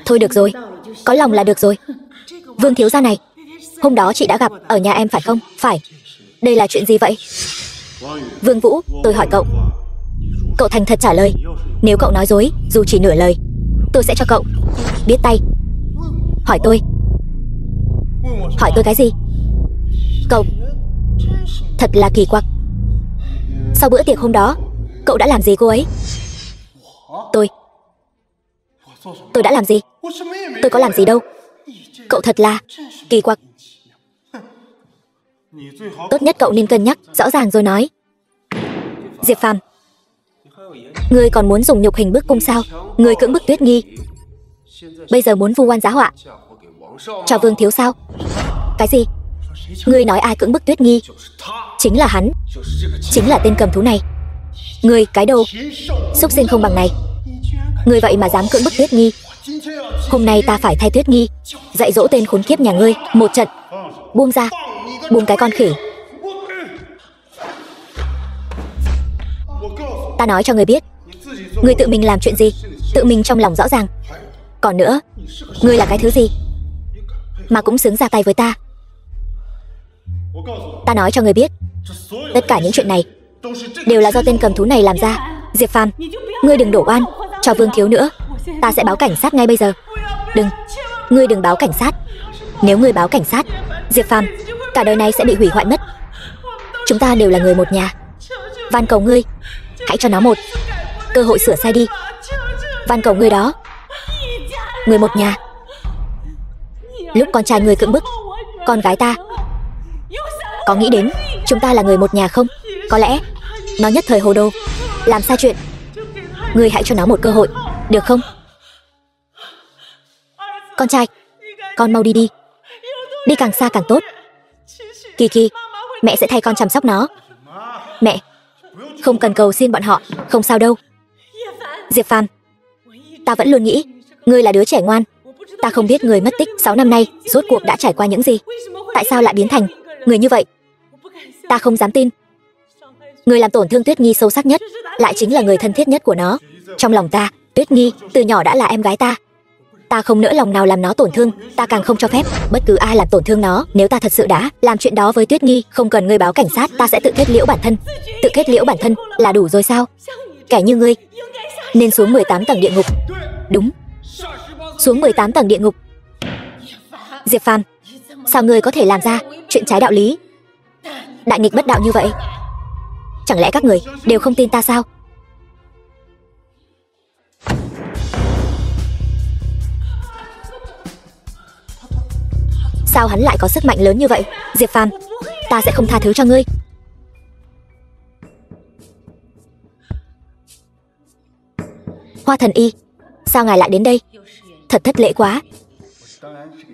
Thôi được rồi, có lòng là được rồi. Vương thiếu gia này, hôm đó chị đã gặp ở nhà em phải không? Phải. Đây là chuyện gì vậy? Vương Vũ, tôi hỏi cậu. Cậu thành thật trả lời. Nếu cậu nói dối dù chỉ nửa lời, tôi sẽ cho cậu biết tay. Hỏi tôi. Hỏi tôi cái gì? Cậu thật là kỳ quặc. Sau bữa tiệc hôm đó, cậu đã làm gì cô ấy? Tôi đã làm gì? Tôi có làm gì đâu. Cậu thật là kỳ quặc. Tốt nhất cậu nên cân nhắc rõ ràng rồi nói. Diệp Phàm, ngươi còn muốn dùng nhục hình bức cung sao? Ngươi cưỡng bức Tuyết Nghi, bây giờ muốn vu oan giá họa cho Vương thiếu sao? Cái gì? Ngươi nói ai cưỡng bức Tuyết Nghi? Chính là hắn, chính là tên cầm thú này. Ngươi cái đồ xúc sinh không bằng này, ngươi vậy mà dám cưỡng bức Tuyết Nghi, Hôm nay ta phải thay Tuyết Nghi dạy dỗ tên khốn kiếp nhà ngươi một trận. Buông ra, buông cái con khỉ. Ta nói cho ngươi biết, ngươi tự mình làm chuyện gì, tự mình trong lòng rõ ràng. Còn nữa, ngươi là cái thứ gì mà cũng xứng ra tay với ta? Ta nói cho ngươi biết, tất cả những chuyện này đều là do tên cầm thú này làm ra. Diệp Phàm, ngươi đừng đổ oan cho Vương Thiếu nữa. Ta sẽ báo cảnh sát ngay bây giờ. Đừng, ngươi đừng báo cảnh sát. Nếu ngươi báo cảnh sát, Diệp Phàm, cả đời này sẽ bị hủy hoại mất. Chúng ta đều là người một nhà. Van cầu ngươi, hãy cho nó một cơ hội sửa sai đi. Van cầu ngươi đó. Người một nhà. Lúc con trai ngươi cưỡng bức con gái ta, có nghĩ đến chúng ta là người một nhà không? Có lẽ nó nhất thời hồ đồ, làm sai chuyện. Ngươi hãy cho nó một cơ hội, được không? Con trai, con mau đi đi. Đi càng xa càng tốt. Kỳ Kỳ, mẹ sẽ thay con chăm sóc nó. Mẹ, không cần cầu xin bọn họ, không sao đâu. Diệp Phàm, ta vẫn luôn nghĩ ngươi là đứa trẻ ngoan. Ta không biết người mất tích 6 năm nay rốt cuộc đã trải qua những gì. Tại sao lại biến thành người như vậy? Ta không dám tin. Người làm tổn thương Tuyết Nghi sâu sắc nhất lại chính là người thân thiết nhất của nó. Trong lòng ta, Tuyết Nghi từ nhỏ đã là em gái ta. Ta không nỡ lòng nào làm nó tổn thương. Ta càng không cho phép bất cứ ai làm tổn thương nó. Nếu ta thật sự đã làm chuyện đó với Tuyết Nghi, không cần ngươi báo cảnh sát, ta sẽ tự kết liễu bản thân. Tự kết liễu bản thân là đủ rồi sao? Kẻ như ngươi nên xuống 18 tầng địa ngục. Đúng, xuống 18 tầng địa ngục. Diệp Phàm, sao ngươi có thể làm ra chuyện trái đạo lý, đại nghịch bất đạo như vậy? Chẳng lẽ các người đều không tin ta sao? Sao hắn lại có sức mạnh lớn như vậy? Diệp Phàm, ta sẽ không tha thứ cho ngươi. Hoa Thần Y, sao ngài lại đến đây? Thật thất lễ quá.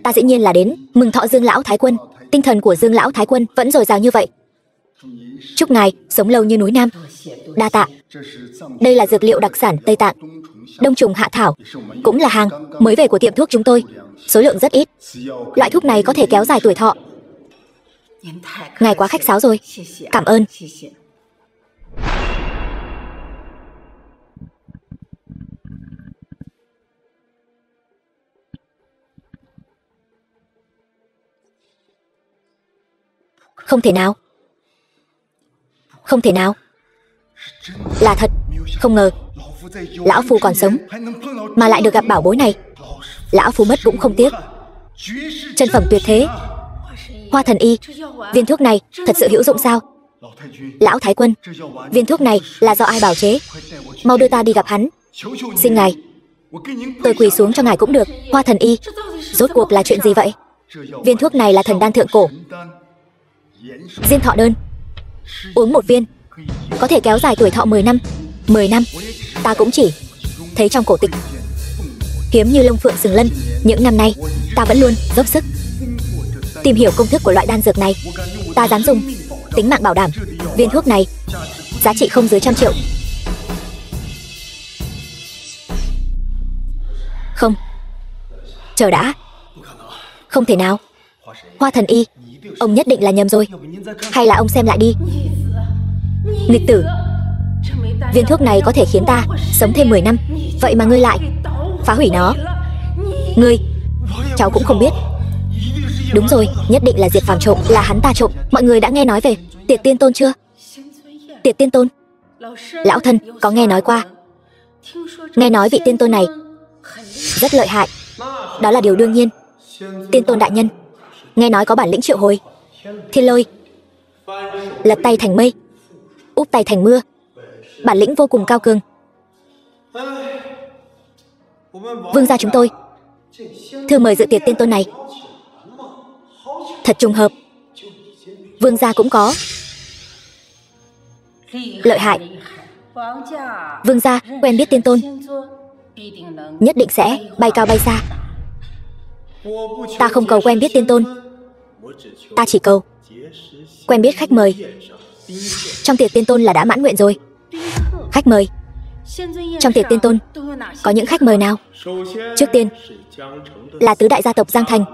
Ta dĩ nhiên là đến mừng thọ Dương lão thái quân. Tinh thần của Dương lão thái quân vẫn dồi dào như vậy. Chúc ngài sống lâu như núi Nam. Đa tạ. Đây là dược liệu đặc sản Tây Tạng, đông trùng hạ thảo, cũng là hàng mới về của tiệm thuốc chúng tôi. Số lượng rất ít. Loại thuốc này có thể kéo dài tuổi thọ. Ngài quá khách sáo rồi. Cảm ơn. Không thể nào. Không thể nào. Là thật. Không ngờ lão phu còn sống mà lại được gặp bảo bối này. Lão phu mất cũng không tiếc. Chân phẩm tuyệt thế. Hoa Thần Y, viên thuốc này thật sự hữu dụng sao? Lão thái quân, viên thuốc này là do ai bào chế? Mau đưa ta đi gặp hắn. Xin ngài. Tôi quỳ xuống cho ngài cũng được. Hoa Thần Y, rốt cuộc là chuyện gì vậy? Viên thuốc này là thần đan thượng cổ, diên thọ đơn. Uống một viên có thể kéo dài tuổi thọ 10 năm. 10 năm. Ta cũng chỉ thấy trong cổ tịch, hiếm như lông phượng sừng lân. Những năm nay ta vẫn luôn dốc sức tìm hiểu công thức của loại đan dược này. Ta dám dùng tính mạng bảo đảm viên thuốc này giá trị không dưới 100 triệu. Không. Chờ đã. Không thể nào. Hoa Thần Y, ông nhất định là nhầm rồi. Hay là ông xem lại đi. Nghịch tử, viên thuốc này có thể khiến ta sống thêm 10 năm. Vậy mà ngươi lại phá hủy nó. Ngươi, cháu cũng không biết. Đúng rồi, nhất định là Diệp Phàm trộm. Là hắn ta trộm. Mọi người đã nghe nói về Tiệt Tiên Tôn chưa? Tiệt Tiên Tôn, lão thân có nghe nói qua. Nghe nói vị tiên tôn này rất lợi hại. Đó là điều đương nhiên. Tiên tôn đại nhân nghe nói có bản lĩnh triệu hồi thiên lôi, lật tay thành mây, úp tay thành mưa. Bản lĩnh vô cùng cao cường. Vương gia chúng tôi thư mời dự tiệc tiên tôn này. Thật trùng hợp, vương gia cũng có. Lợi hại. Vương gia quen biết tiên tôn, nhất định sẽ bay cao bay xa. Ta không cầu quen biết tiên tôn, ta chỉ cầu quen biết khách mời. Trong tiệc tiên tôn là đã mãn nguyện rồi. Khách mời Trong tiệc tiên tôn có những khách mời nào? Trước tiên là tứ đại gia tộc Giang Thành,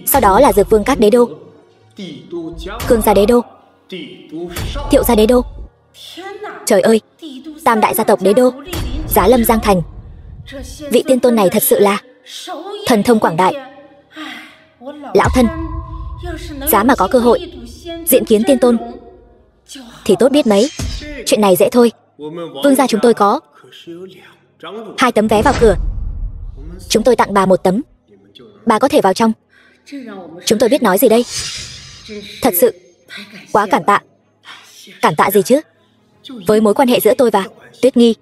sau đó là Dược Vương các đế đô, Cương gia đế đô, Thiệu gia đế đô. Trời ơi, tam đại gia tộc đế đô, Giá Lâm Giang Thành. Vị tiên tôn này thật sự là thần thông quảng đại. Lão thân, giá mà có cơ hội diện kiến tiên tôn thì tốt biết mấy. Chuyện này dễ thôi. Vương gia chúng tôi có 2 tấm vé vào cửa. Chúng tôi tặng bà 1 tấm. Bà có thể vào trong. Chúng tôi biết nói gì đây. Thật sự quá cảm tạ. Cảm tạ gì chứ? Với mối quan hệ giữa tôi và Tuyết Nghi,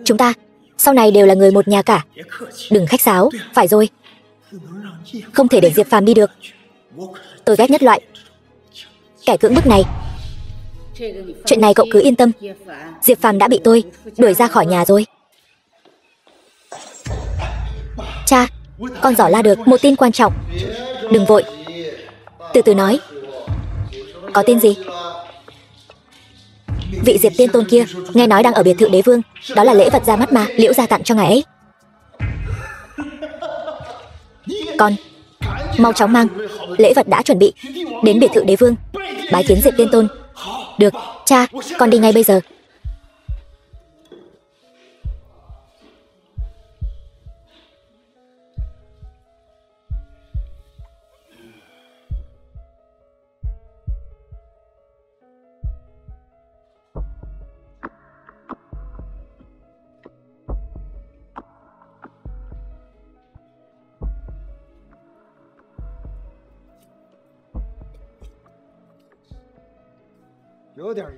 chúng ta sau này đều là người một nhà cả. Đừng khách sáo. Phải rồi, không thể để Diệp Phàm đi được. Tôi ghét nhất loại kẻ cưỡng bức này. Chuyện này cậu cứ yên tâm. Diệp Phàm đã bị tôi đuổi ra khỏi nhà rồi. Cha, con dò la được một tin quan trọng. Đừng vội, từ từ nói. Có tin gì? Vị Diệp tiên tôn kia nghe nói đang ở biệt thự đế vương. Đó là lễ vật ra mắt mà Liễu gia tặng cho ngài ấy. Con mau chóng mang lễ vật đã chuẩn bị đến biệt thự đế vương bái kiến Diệp tiên tôn. Được, cha, con đi ngay bây giờ.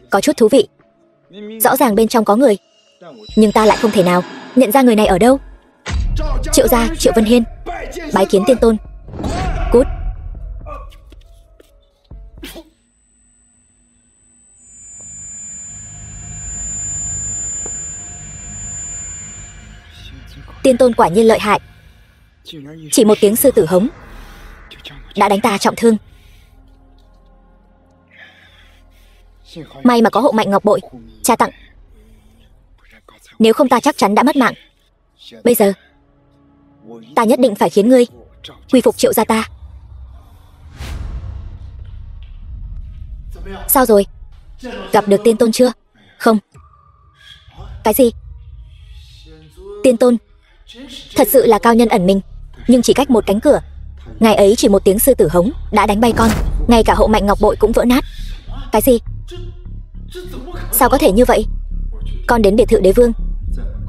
Có chút thú vị. Rõ ràng bên trong có người, nhưng ta lại không thể nào nhận ra người này ở đâu. Triệu gia Triệu Vân Hiên bái kiến tiên tôn. Cút. Tiên tôn quả nhiên lợi hại. Chỉ một tiếng sư tử hống đã đánh ta trọng thương. May mà có hộ mạnh ngọc bội cha tặng, nếu không ta chắc chắn đã mất mạng. Bây giờ ta nhất định phải khiến ngươi quy phục Triệu gia ta. Sao rồi? Gặp được tiên tôn chưa? Không. Cái gì? Tiên tôn thật sự là cao nhân ẩn mình, nhưng chỉ cách một cánh cửa. Ngày ấy chỉ một tiếng sư tử hống đã đánh bay con, ngay cả hộ mạnh ngọc bội cũng vỡ nát. Cái gì? Sao có thể như vậy? Con đến biệt thự đế vương,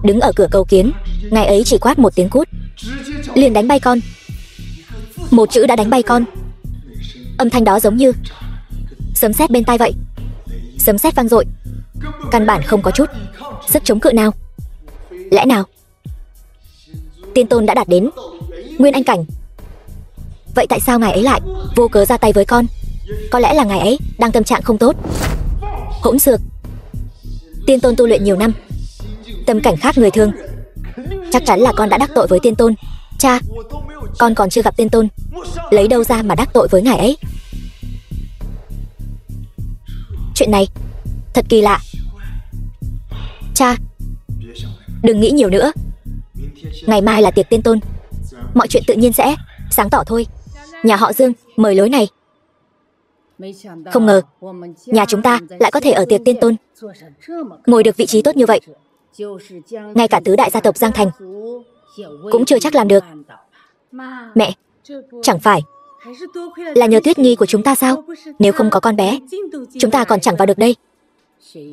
đứng ở cửa cầu kiến, ngày ấy chỉ quát một tiếng cút liền đánh bay con. Một chữ đã đánh bay con. Âm thanh đó giống như sấm sét bên tai vậy. Sấm sét vang dội, căn bản không có chút sức chống cự nào. Lẽ nào tiên tôn đã đạt đến Nguyên Anh cảnh? Vậy tại sao ngài ấy lại vô cớ ra tay với con? Có lẽ là ngài ấy đang tâm trạng không tốt. Hỗn xược. Tiên tôn tu luyện nhiều năm, tâm cảnh khác người thường. Chắc chắn là con đã đắc tội với tiên tôn. Cha, con còn chưa gặp tiên tôn, lấy đâu ra mà đắc tội với ngài ấy? Chuyện này thật kỳ lạ. Cha, đừng nghĩ nhiều nữa. Ngày mai là tiệc tiên tôn, mọi chuyện tự nhiên sẽ sáng tỏ thôi. Nhà họ Dương mời lối này. Không ngờ nhà chúng ta lại có thể ở tiệc tiên tôn ngồi được vị trí tốt như vậy. Ngay cả tứ đại gia tộc Giang Thành cũng chưa chắc làm được. Mẹ, chẳng phải là nhờ Tuyết Nghi của chúng ta sao? Nếu không có con bé, chúng ta còn chẳng vào được đây.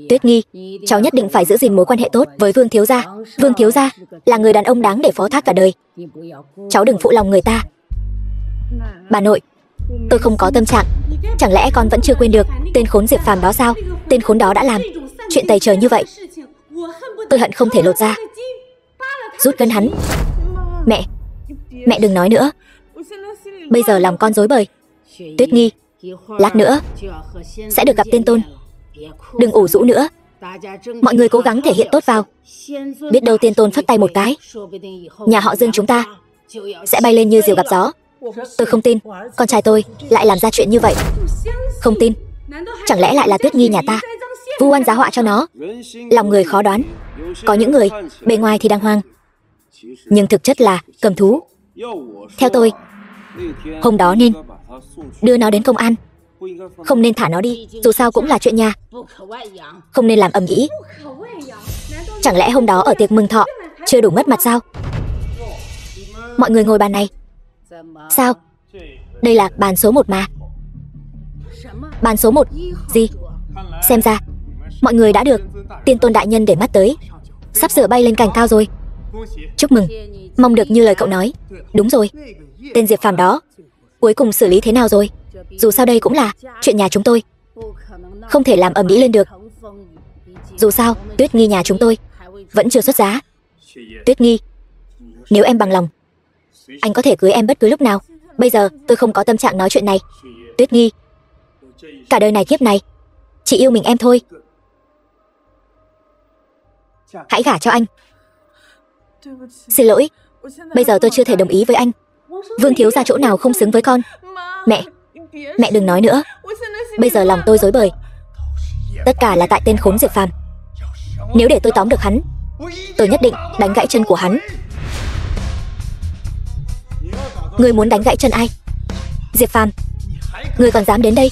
Tuyết Nghi, cháu nhất định phải giữ gìn mối quan hệ tốt với Vương thiếu gia. Vương thiếu gia là người đàn ông đáng để phó thác cả đời. Cháu đừng phụ lòng người ta. Bà nội, tôi không có tâm trạng. Chẳng lẽ con vẫn chưa quên được tên khốn Diệp Phàm đó sao? Tên khốn đó đã làm chuyện tày trời như vậy, tôi hận không thể lột ra rút gân hắn. Mẹ đừng nói nữa. Bây giờ lòng con rối bời. Tuyết Nghi, lát nữa sẽ được gặp tiên tôn, đừng ủ rũ nữa. Mọi người cố gắng thể hiện tốt vào. Biết đâu tiên tôn phất tay một cái, nhà họ Dương chúng ta sẽ bay lên như diều gặp gió. Tôi không tin con trai tôi lại làm ra chuyện như vậy. Không tin. Chẳng lẽ lại là Tuyết Nghi nhà ta vu oan giá họa cho nó. Lòng người khó đoán, có những người bề ngoài thì đàng hoàng, nhưng thực chất là cầm thú. Theo tôi, hôm đó nên đưa nó đến công an, không nên thả nó đi, dù sao cũng là chuyện nhà, không nên làm ầm ĩ. Chẳng lẽ hôm đó ở tiệc mừng thọ chưa đủ mất mặt sao? Mọi người ngồi bàn này. Sao? Đây là bàn số 1 mà. Bàn số 1? Gì? Xem ra mọi người đã được Tiên Tôn đại nhân để mắt tới, sắp sửa bay lên cành cao rồi. Chúc mừng, mong được như lời cậu nói. Đúng rồi, tên Diệp Phàm đó cuối cùng xử lý thế nào rồi? Dù sao đây cũng là chuyện nhà chúng tôi, không thể làm ầm ĩ lên được. Dù sao Tuyết Nghi nhà chúng tôi vẫn chưa xuất giá. Tuyết Nghi, nếu em bằng lòng, anh có thể cưới em bất cứ lúc nào. Bây giờ tôi không có tâm trạng nói chuyện này. Tuyết Nghi, cả đời này kiếp này chỉ yêu mình em thôi. Hãy gả cho anh. Xin lỗi, bây giờ tôi chưa thể đồng ý với anh. Vương thiếu gia chỗ nào không xứng với con. Mẹ đừng nói nữa. Bây giờ lòng tôi rối bời. Tất cả là tại tên khốn Diệp Phàm. Nếu để tôi tóm được hắn, tôi nhất định đánh gãy chân của hắn. Ngươi muốn đánh gãy chân ai? Diệp Phàm, ngươi còn dám đến đây?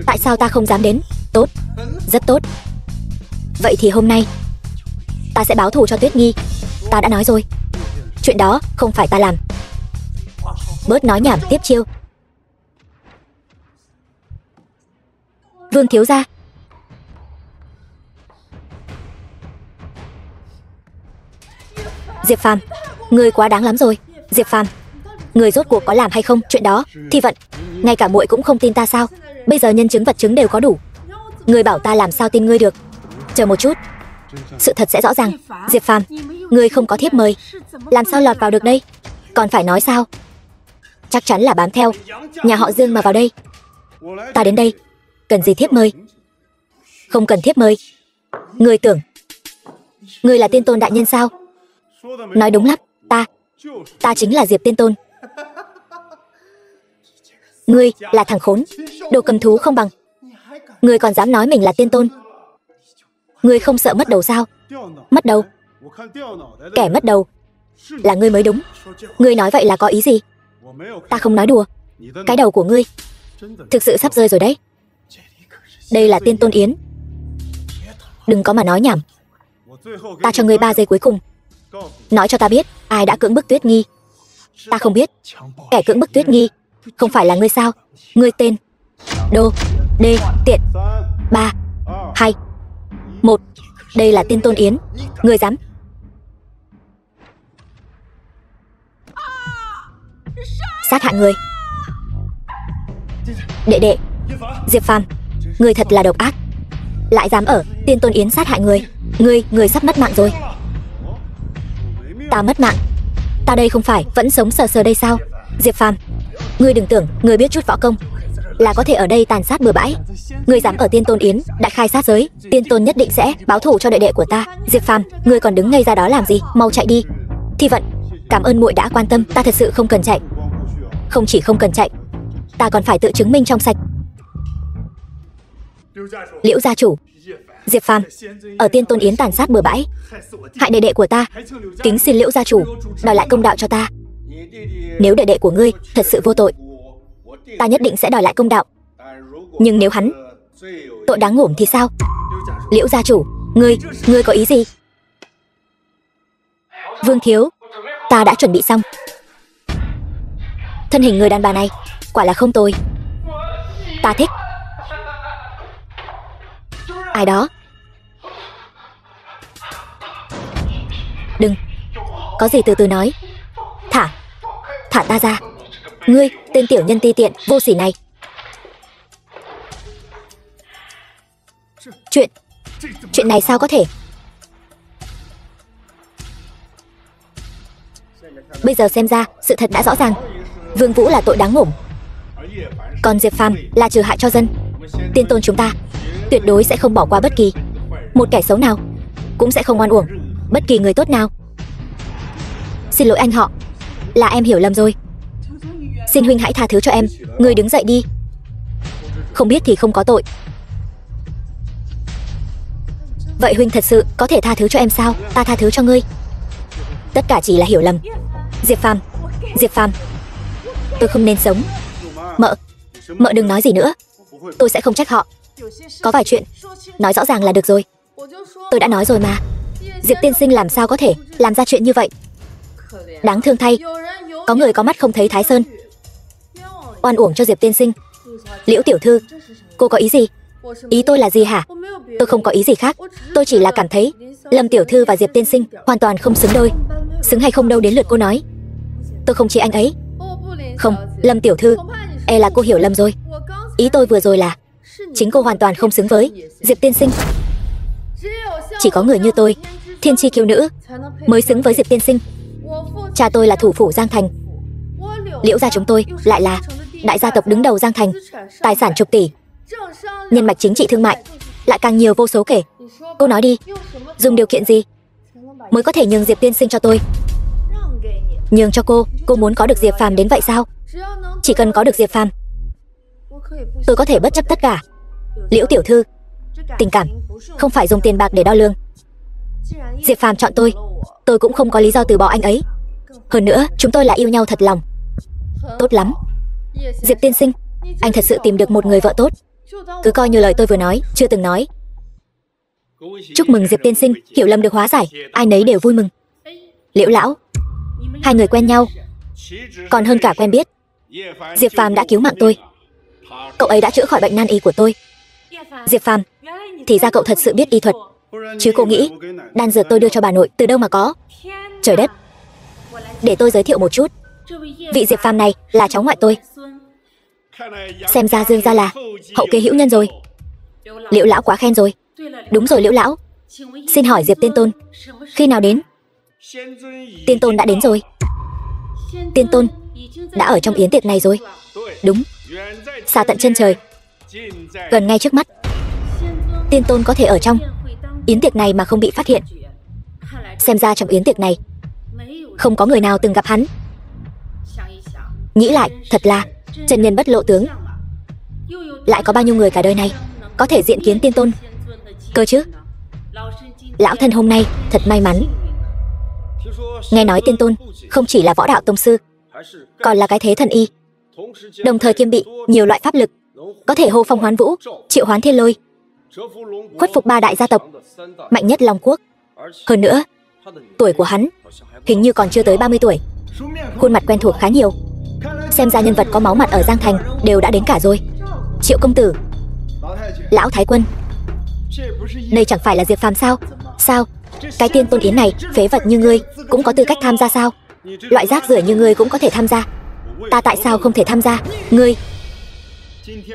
Tại sao ta không dám đến? Tốt, rất tốt. Vậy thì hôm nay ta sẽ báo thù cho Tuyết Nghi. Ta đã nói rồi, chuyện đó không phải ta làm. Bớt nói nhảm, tiếp chiêu. Vương thiếu gia. Diệp Phàm, ngươi quá đáng lắm rồi. Diệp Phàm, ngươi rốt cuộc có làm hay không chuyện đó? Thi Vận, ngay cả muội cũng không tin ta sao? Bây giờ nhân chứng vật chứng đều có đủ, ngươi bảo ta làm sao tin ngươi được? Chờ một chút, sự thật sẽ rõ ràng. Diệp Phàm, ngươi không có thiếp mời, làm sao lọt vào được đây? Còn phải nói sao? Chắc chắn là bám theo nhà họ Dương mà vào đây. Ta đến đây cần gì thiếp mời? Không cần thiếp mời. Ngươi tưởng ngươi là Tiên Tôn đại nhân sao? Nói đúng lắm, ta chính là Diệp Tiên Tôn. Ngươi là thằng khốn, đồ cầm thú không bằng. Ngươi còn dám nói mình là Tiên Tôn? Ngươi không sợ mất đầu sao? Mất đầu? Kẻ mất đầu là ngươi mới đúng. Ngươi nói vậy là có ý gì? Ta không nói đùa. Cái đầu của ngươi thực sự sắp rơi rồi đấy. Đây là Tiên Tôn Yến. Đừng có mà nói nhảm. Ta cho ngươi 3 giây cuối cùng, nói cho ta biết ai đã cưỡng bức Tuyết Nghi. Ta không biết. Kẻ cưỡng bức Tuyết Nghi không phải là ngươi sao? Ngươi tên Đô Đê Tiện. 3, 2, 1. Đây là Tiên Tôn Yến. Ngươi dám? Sát hại người. Đệ Diệp Phàm, ngươi thật là độc ác, lại dám ở Tiên Tôn Yến sát hại người. Ngươi sắp mất mạng rồi. Ta mất mạng? Ta đây không phải vẫn sống sờ sờ đây sao? Diệp Phàm, ngươi đừng tưởng ngươi biết chút võ công là có thể ở đây tàn sát bừa bãi. Ngươi dám ở Tiên Tôn Yến đại khai sát giới, Tiên Tôn nhất định sẽ báo thù cho đệ đệ của ta. Diệp Phàm, ngươi còn đứng ngây ra đó làm gì? Mau chạy đi. Thi Vận, cảm ơn muội đã quan tâm. Ta thật sự không cần chạy. Không chỉ không cần chạy, ta còn phải tự chứng minh trong sạch. Liễu gia chủ, Diệp Phàm ở Tiên Tôn Yến tàn sát bừa bãi, hại đệ đệ của ta. Kính xin Liễu gia chủ đòi lại công đạo cho ta. Nếu đệ đệ của ngươi thật sự vô tội, ta nhất định sẽ đòi lại công đạo. Nhưng nếu hắn tội đáng ngủm thì sao? Liễu gia chủ, ngươi có ý gì? Vương thiếu, ta đã chuẩn bị xong. Thân hình người đàn bà này quả là không tồi, ta thích. Ai đó? Đừng, có gì từ từ nói. Thả ta ra. Ngươi, tên tiểu nhân ti tiện vô sỉ này. Chuyện này sao có thể? Bây giờ xem ra sự thật đã rõ ràng. Vương Vũ là tội đáng ngủm, còn Diệp Phàm là trừ hại cho dân. Tiên Tôn chúng ta tuyệt đối sẽ không bỏ qua bất kỳ một kẻ xấu nào, cũng sẽ không oan uổng bất kỳ người tốt nào. Xin lỗi anh họ, là em hiểu lầm rồi. Xin huynh hãy tha thứ cho em. Ngươi đứng dậy đi. Không biết thì không có tội. Vậy huynh thật sự có thể tha thứ cho em sao? Ta tha thứ cho ngươi. Tất cả chỉ là hiểu lầm. Diệp Phàm, Diệp Phàm, tôi không nên sống. Mợ đừng nói gì nữa. Tôi sẽ không trách họ. Có vài chuyện nói rõ ràng là được rồi. Tôi đã nói rồi mà. Diệp tiên sinh làm sao có thể làm ra chuyện như vậy? Đáng thương thay, có người có mắt không thấy Thái Sơn. Oan uổng cho Diệp tiên sinh. Liễu tiểu thư, cô có ý gì? Ý tôi là gì hả? Tôi không có ý gì khác. Tôi chỉ là cảm thấy Lâm tiểu thư và Diệp tiên sinh hoàn toàn không xứng đôi. Xứng hay không đâu đến lượt cô nói. Tôi không chê anh ấy. Không, Lâm tiểu thư, e là cô hiểu lầm rồi. Ý tôi vừa rồi là chính cô hoàn toàn không xứng với Diệp tiên sinh. Chỉ có người như tôi, thiên chi kiêu nữ, mới xứng với Diệp tiên sinh. Cha tôi là thủ phủ Giang Thành. Liễu gia chúng tôi lại là đại gia tộc đứng đầu Giang Thành, tài sản chục tỷ, nhân mạch chính trị thương mại lại càng nhiều vô số kể. Cô nói đi, dùng điều kiện gì mới có thể nhường Diệp tiên sinh cho tôi? Nhường cho cô muốn có được Diệp Phàm đến vậy sao? Chỉ cần có được Diệp Phàm, tôi có thể bất chấp tất cả. Liễu tiểu thư, tình cảm không phải dùng tiền bạc để đo lường. Diệp Phàm chọn tôi cũng không có lý do từ bỏ anh ấy. Hơn nữa, chúng tôi là yêu nhau thật lòng. Tốt lắm. Diệp tiên sinh, anh thật sự tìm được một người vợ tốt. Cứ coi như lời tôi vừa nói chưa từng nói. Chúc mừng Diệp tiên sinh, hiểu lầm được hóa giải, ai nấy đều vui mừng. Liễu lão, hai người quen nhau còn hơn cả quen biết. Diệp Phàm đã cứu mạng tôi. Cậu ấy đã chữa khỏi bệnh nan y của tôi. Diệp Phàm, thì ra cậu thật sự biết y thuật. Chứ cô nghĩ đan dược tôi đưa cho bà nội từ đâu mà có? Trời đất. Để tôi giới thiệu một chút. Vị Diệp Phàm này là cháu ngoại tôi. Xem ra Dương gia là hậu kế hữu nhân rồi. Liễu lão quá khen rồi. Đúng rồi Liễu lão, xin hỏi Diệp tiên tôn khi nào đến? Tiên tôn đã đến rồi. Tiên tôn đã ở trong yến tiệc này rồi. Đúng, xa tận chân trời, gần ngay trước mắt. Tiên tôn có thể ở trong yến tiệc này mà không bị phát hiện. Xem ra trong yến tiệc này không có người nào từng gặp hắn. Nghĩ lại, thật là chân nhân bất lộ tướng. Lại có bao nhiêu người cả đời này có thể diện kiến tiên tôn cơ chứ? Lão thân hôm nay thật may mắn. Nghe nói tiên tôn không chỉ là võ đạo tông sư, còn là cái thế thần y, đồng thời kiêm bị nhiều loại pháp lực, có thể hô phong hoán vũ, triệu hoán thiên lôi, khuất phục ba đại gia tộc mạnh nhất Long Quốc. Hơn nữa, tuổi của hắn hình như còn chưa tới 30 tuổi. Khuôn mặt quen thuộc khá nhiều. Xem ra nhân vật có máu mặt ở Giang Thành đều đã đến cả rồi. Triệu công tử, lão thái quân, đây chẳng phải là Diệp Phàm sao? Sao? Cái tiên tôn yến này, phế vật như ngươi cũng có tư cách tham gia sao? Loại rác rưởi như ngươi cũng có thể tham gia. Ta tại sao không thể tham gia? Ngươi,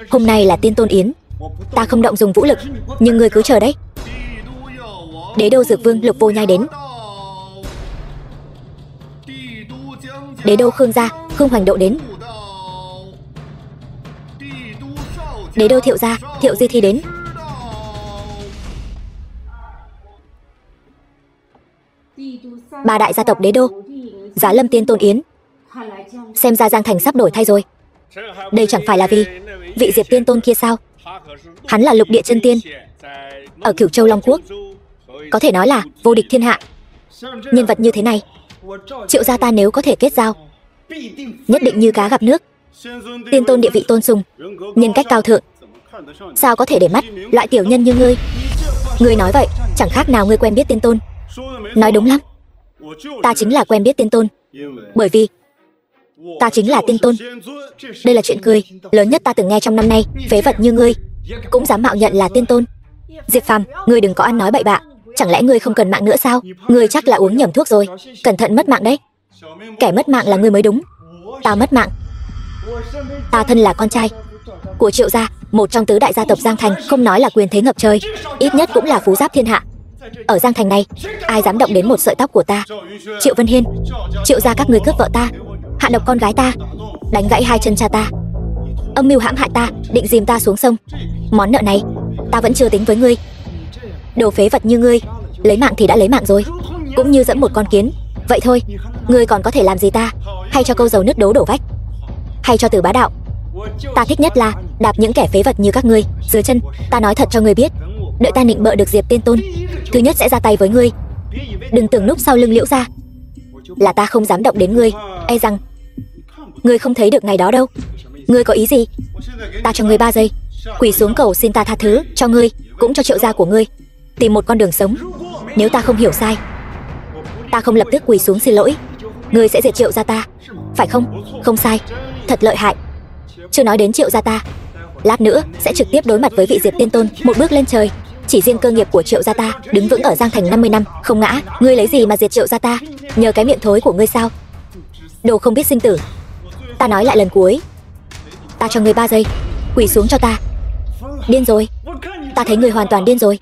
hôm nay là tiên tôn yến, ta không động dùng vũ lực, nhưng ngươi cứ chờ đấy. Đế đô Dược Vương Lục Vô Nhai đến. Đế đô Khương gia Khương Hoành Độ đến. Đế đô Thiệu gia Thiệu Di Thi đến. Ba đại gia tộc đế đô giá lâm tiên tôn yến. Xem ra Giang Thành sắp đổi thay rồi. Đây chẳng phải là vì vị Diệp tiên tôn kia sao? Hắn là lục địa chân tiên ở Cửu Châu Long Quốc, có thể nói là vô địch thiên hạ. Nhân vật như thế này, Triệu gia ta nếu có thể kết giao, nhất định như cá gặp nước. Tiên tôn địa vị tôn sùng, nhân cách cao thượng, sao có thể để mắt loại tiểu nhân như ngươi? Ngươi nói vậy chẳng khác nào ngươi quen biết tiên tôn. Nói đúng lắm, ta chính là quen biết tiên tôn, bởi vì ta chính là tiên tôn. Đây là chuyện cười lớn nhất ta từng nghe trong năm nay. Phế vật như ngươi cũng dám mạo nhận là tiên tôn. Diệp Phàm, ngươi đừng có ăn nói bậy bạ. Chẳng lẽ ngươi không cần mạng nữa sao? Ngươi chắc là uống nhầm thuốc rồi, cẩn thận mất mạng đấy. Kẻ mất mạng là ngươi mới đúng. Ta mất mạng. Ta thân là con trai của Triệu gia, một trong tứ đại gia tộc Giang Thành, không nói là quyền thế ngập trời, ít nhất cũng là phú giáp thiên hạ. Ở Giang Thành này, ai dám động đến một sợi tóc của ta? Triệu Vân Hiên, Triệu gia các ngươi cướp vợ ta, hạ độc con gái ta, đánh gãy hai chân cha ta, âm mưu hãm hại ta, định dìm ta xuống sông. Món nợ này ta vẫn chưa tính với ngươi. Đồ phế vật như ngươi, lấy mạng thì đã lấy mạng rồi, cũng như dẫm một con kiến vậy thôi. Ngươi còn có thể làm gì ta? Hay cho câu dầu nước đố đổ vách, hay cho từ bá đạo? Ta thích nhất là đạp những kẻ phế vật như các ngươi dưới chân. Ta nói thật cho ngươi biết, đợi ta nịnh bợ được Diệp tiên tôn, thứ nhất sẽ ra tay với ngươi. Đừng tưởng núp sau lưng Liễu gia là ta không dám động đến ngươi. E rằng ngươi không thấy được ngày đó đâu. Ngươi có ý gì? Ta cho ngươi 3 giây, quỳ xuống cầu xin ta tha thứ cho ngươi, cũng cho Triệu gia của ngươi, tìm một con đường sống. Nếu ta không hiểu sai, ta không lập tức quỳ xuống xin lỗi, ngươi sẽ diệt Triệu gia ta, phải không? Không sai, thật lợi hại. Chưa nói đến Triệu gia ta, lát nữa sẽ trực tiếp đối mặt với vị Diệp Tiên Tôn, một bước lên trời. Chỉ riêng cơ nghiệp của Triệu gia ta đứng vững ở Giang Thành 50 năm không ngã, ngươi lấy gì mà diệt Triệu gia ta? Nhờ cái miệng thối của ngươi sao? Đồ không biết sinh tử. Ta nói lại lần cuối, ta cho ngươi 3 giây, quỳ xuống cho ta. Điên rồi, ta thấy ngươi hoàn toàn điên rồi.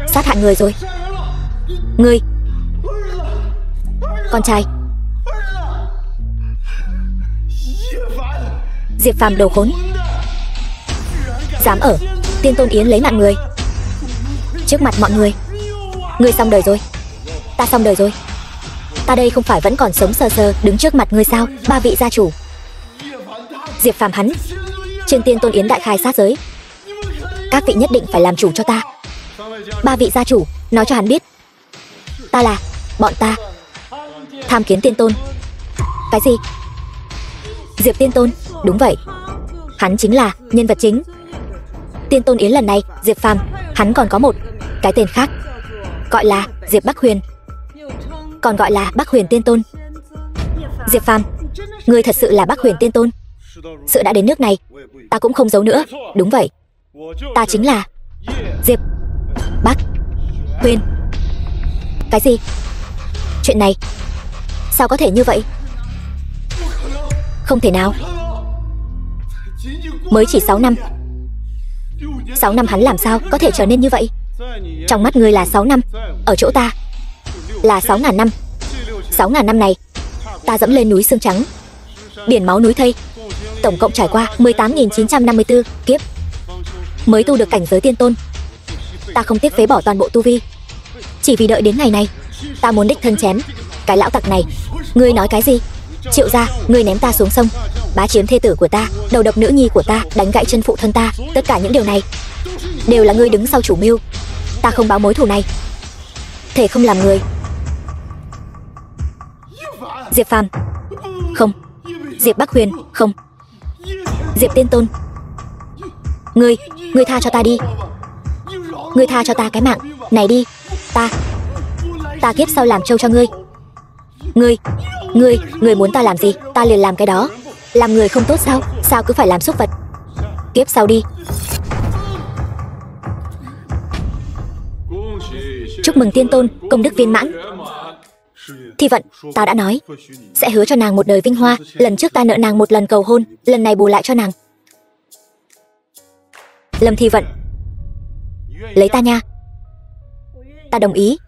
Sát hại người rồi. Ngươi, con trai Diệp Phàm đồ khốn, dám ở Tiên Tôn Yến lấy mạng người trước mặt mọi người. Ngươi xong đời rồi. Ta xong đời rồi. Ta đây không phải vẫn còn sống sờ sờ đứng trước mặt ngươi sao? 3 vị gia chủ. Diệp Phàm hắn trên Tiên Tôn Yến đại khai sát giới, các vị nhất định phải làm chủ cho ta. 3 vị gia chủ nói cho hắn biết, ta là bọn ta tham kiến Tiên Tôn. Cái gì? Diệp Tiên Tôn? Đúng vậy, hắn chính là nhân vật chính. Tiên Tôn Yến lần này, Diệp Phàm hắn còn có một cái tên khác, gọi là Diệp Bắc Huyền, còn gọi là Bắc Huyền Tiên Tôn. Diệp Phàm, ngươi thật sự là Bắc Huyền Tiên Tôn? Sự đã đến nước này, ta cũng không giấu nữa. Đúng vậy, ta chính là Diệp Bắc Huyền. Cái gì? Chuyện này sao có thể như vậy? Không thể nào. Mới chỉ 6 năm. 6 năm hắn làm sao có thể trở nên như vậy? Trong mắt ngươi là 6 năm, ở chỗ ta là 6.000 năm. 6.000 năm này, ta dẫm lên núi xương trắng, biển máu núi thây, tổng cộng trải qua 18.954 kiếp mới tu được cảnh giới Tiên Tôn. Ta không tiếc phế bỏ toàn bộ tu vi, chỉ vì đợi đến ngày này. Ta muốn đích thân chém cái lão tặc này. Ngươi nói cái gì? Triệu gia, ngươi ném ta xuống sông, bá chiếm thê tử của ta, đầu độc nữ nhi của ta, đánh gãy chân phụ thân ta. Tất cả những điều này đều là ngươi đứng sau chủ mưu. Ta không báo mối thù này, thể không làm người. Diệp Phàm không. Diệp Bắc Huyền không. Diệp Tiên Tôn, ngươi tha cho ta đi. Ngươi tha cho ta cái mạng này đi. Ta kiếp sau làm trâu cho ngươi. Ngươi muốn ta làm gì, ta liền làm cái đó. Làm người không tốt sao? Sao cứ phải làm súc vật? Kiếp sau đi. Chúc mừng Tiên Tôn, công đức viên mãn. Thi Vận, ta đã nói sẽ hứa cho nàng một đời vinh hoa. Lần trước ta nợ nàng một lần cầu hôn, lần này bù lại cho nàng. Lâm Thi Vận, lấy ta nha. Ta đồng ý.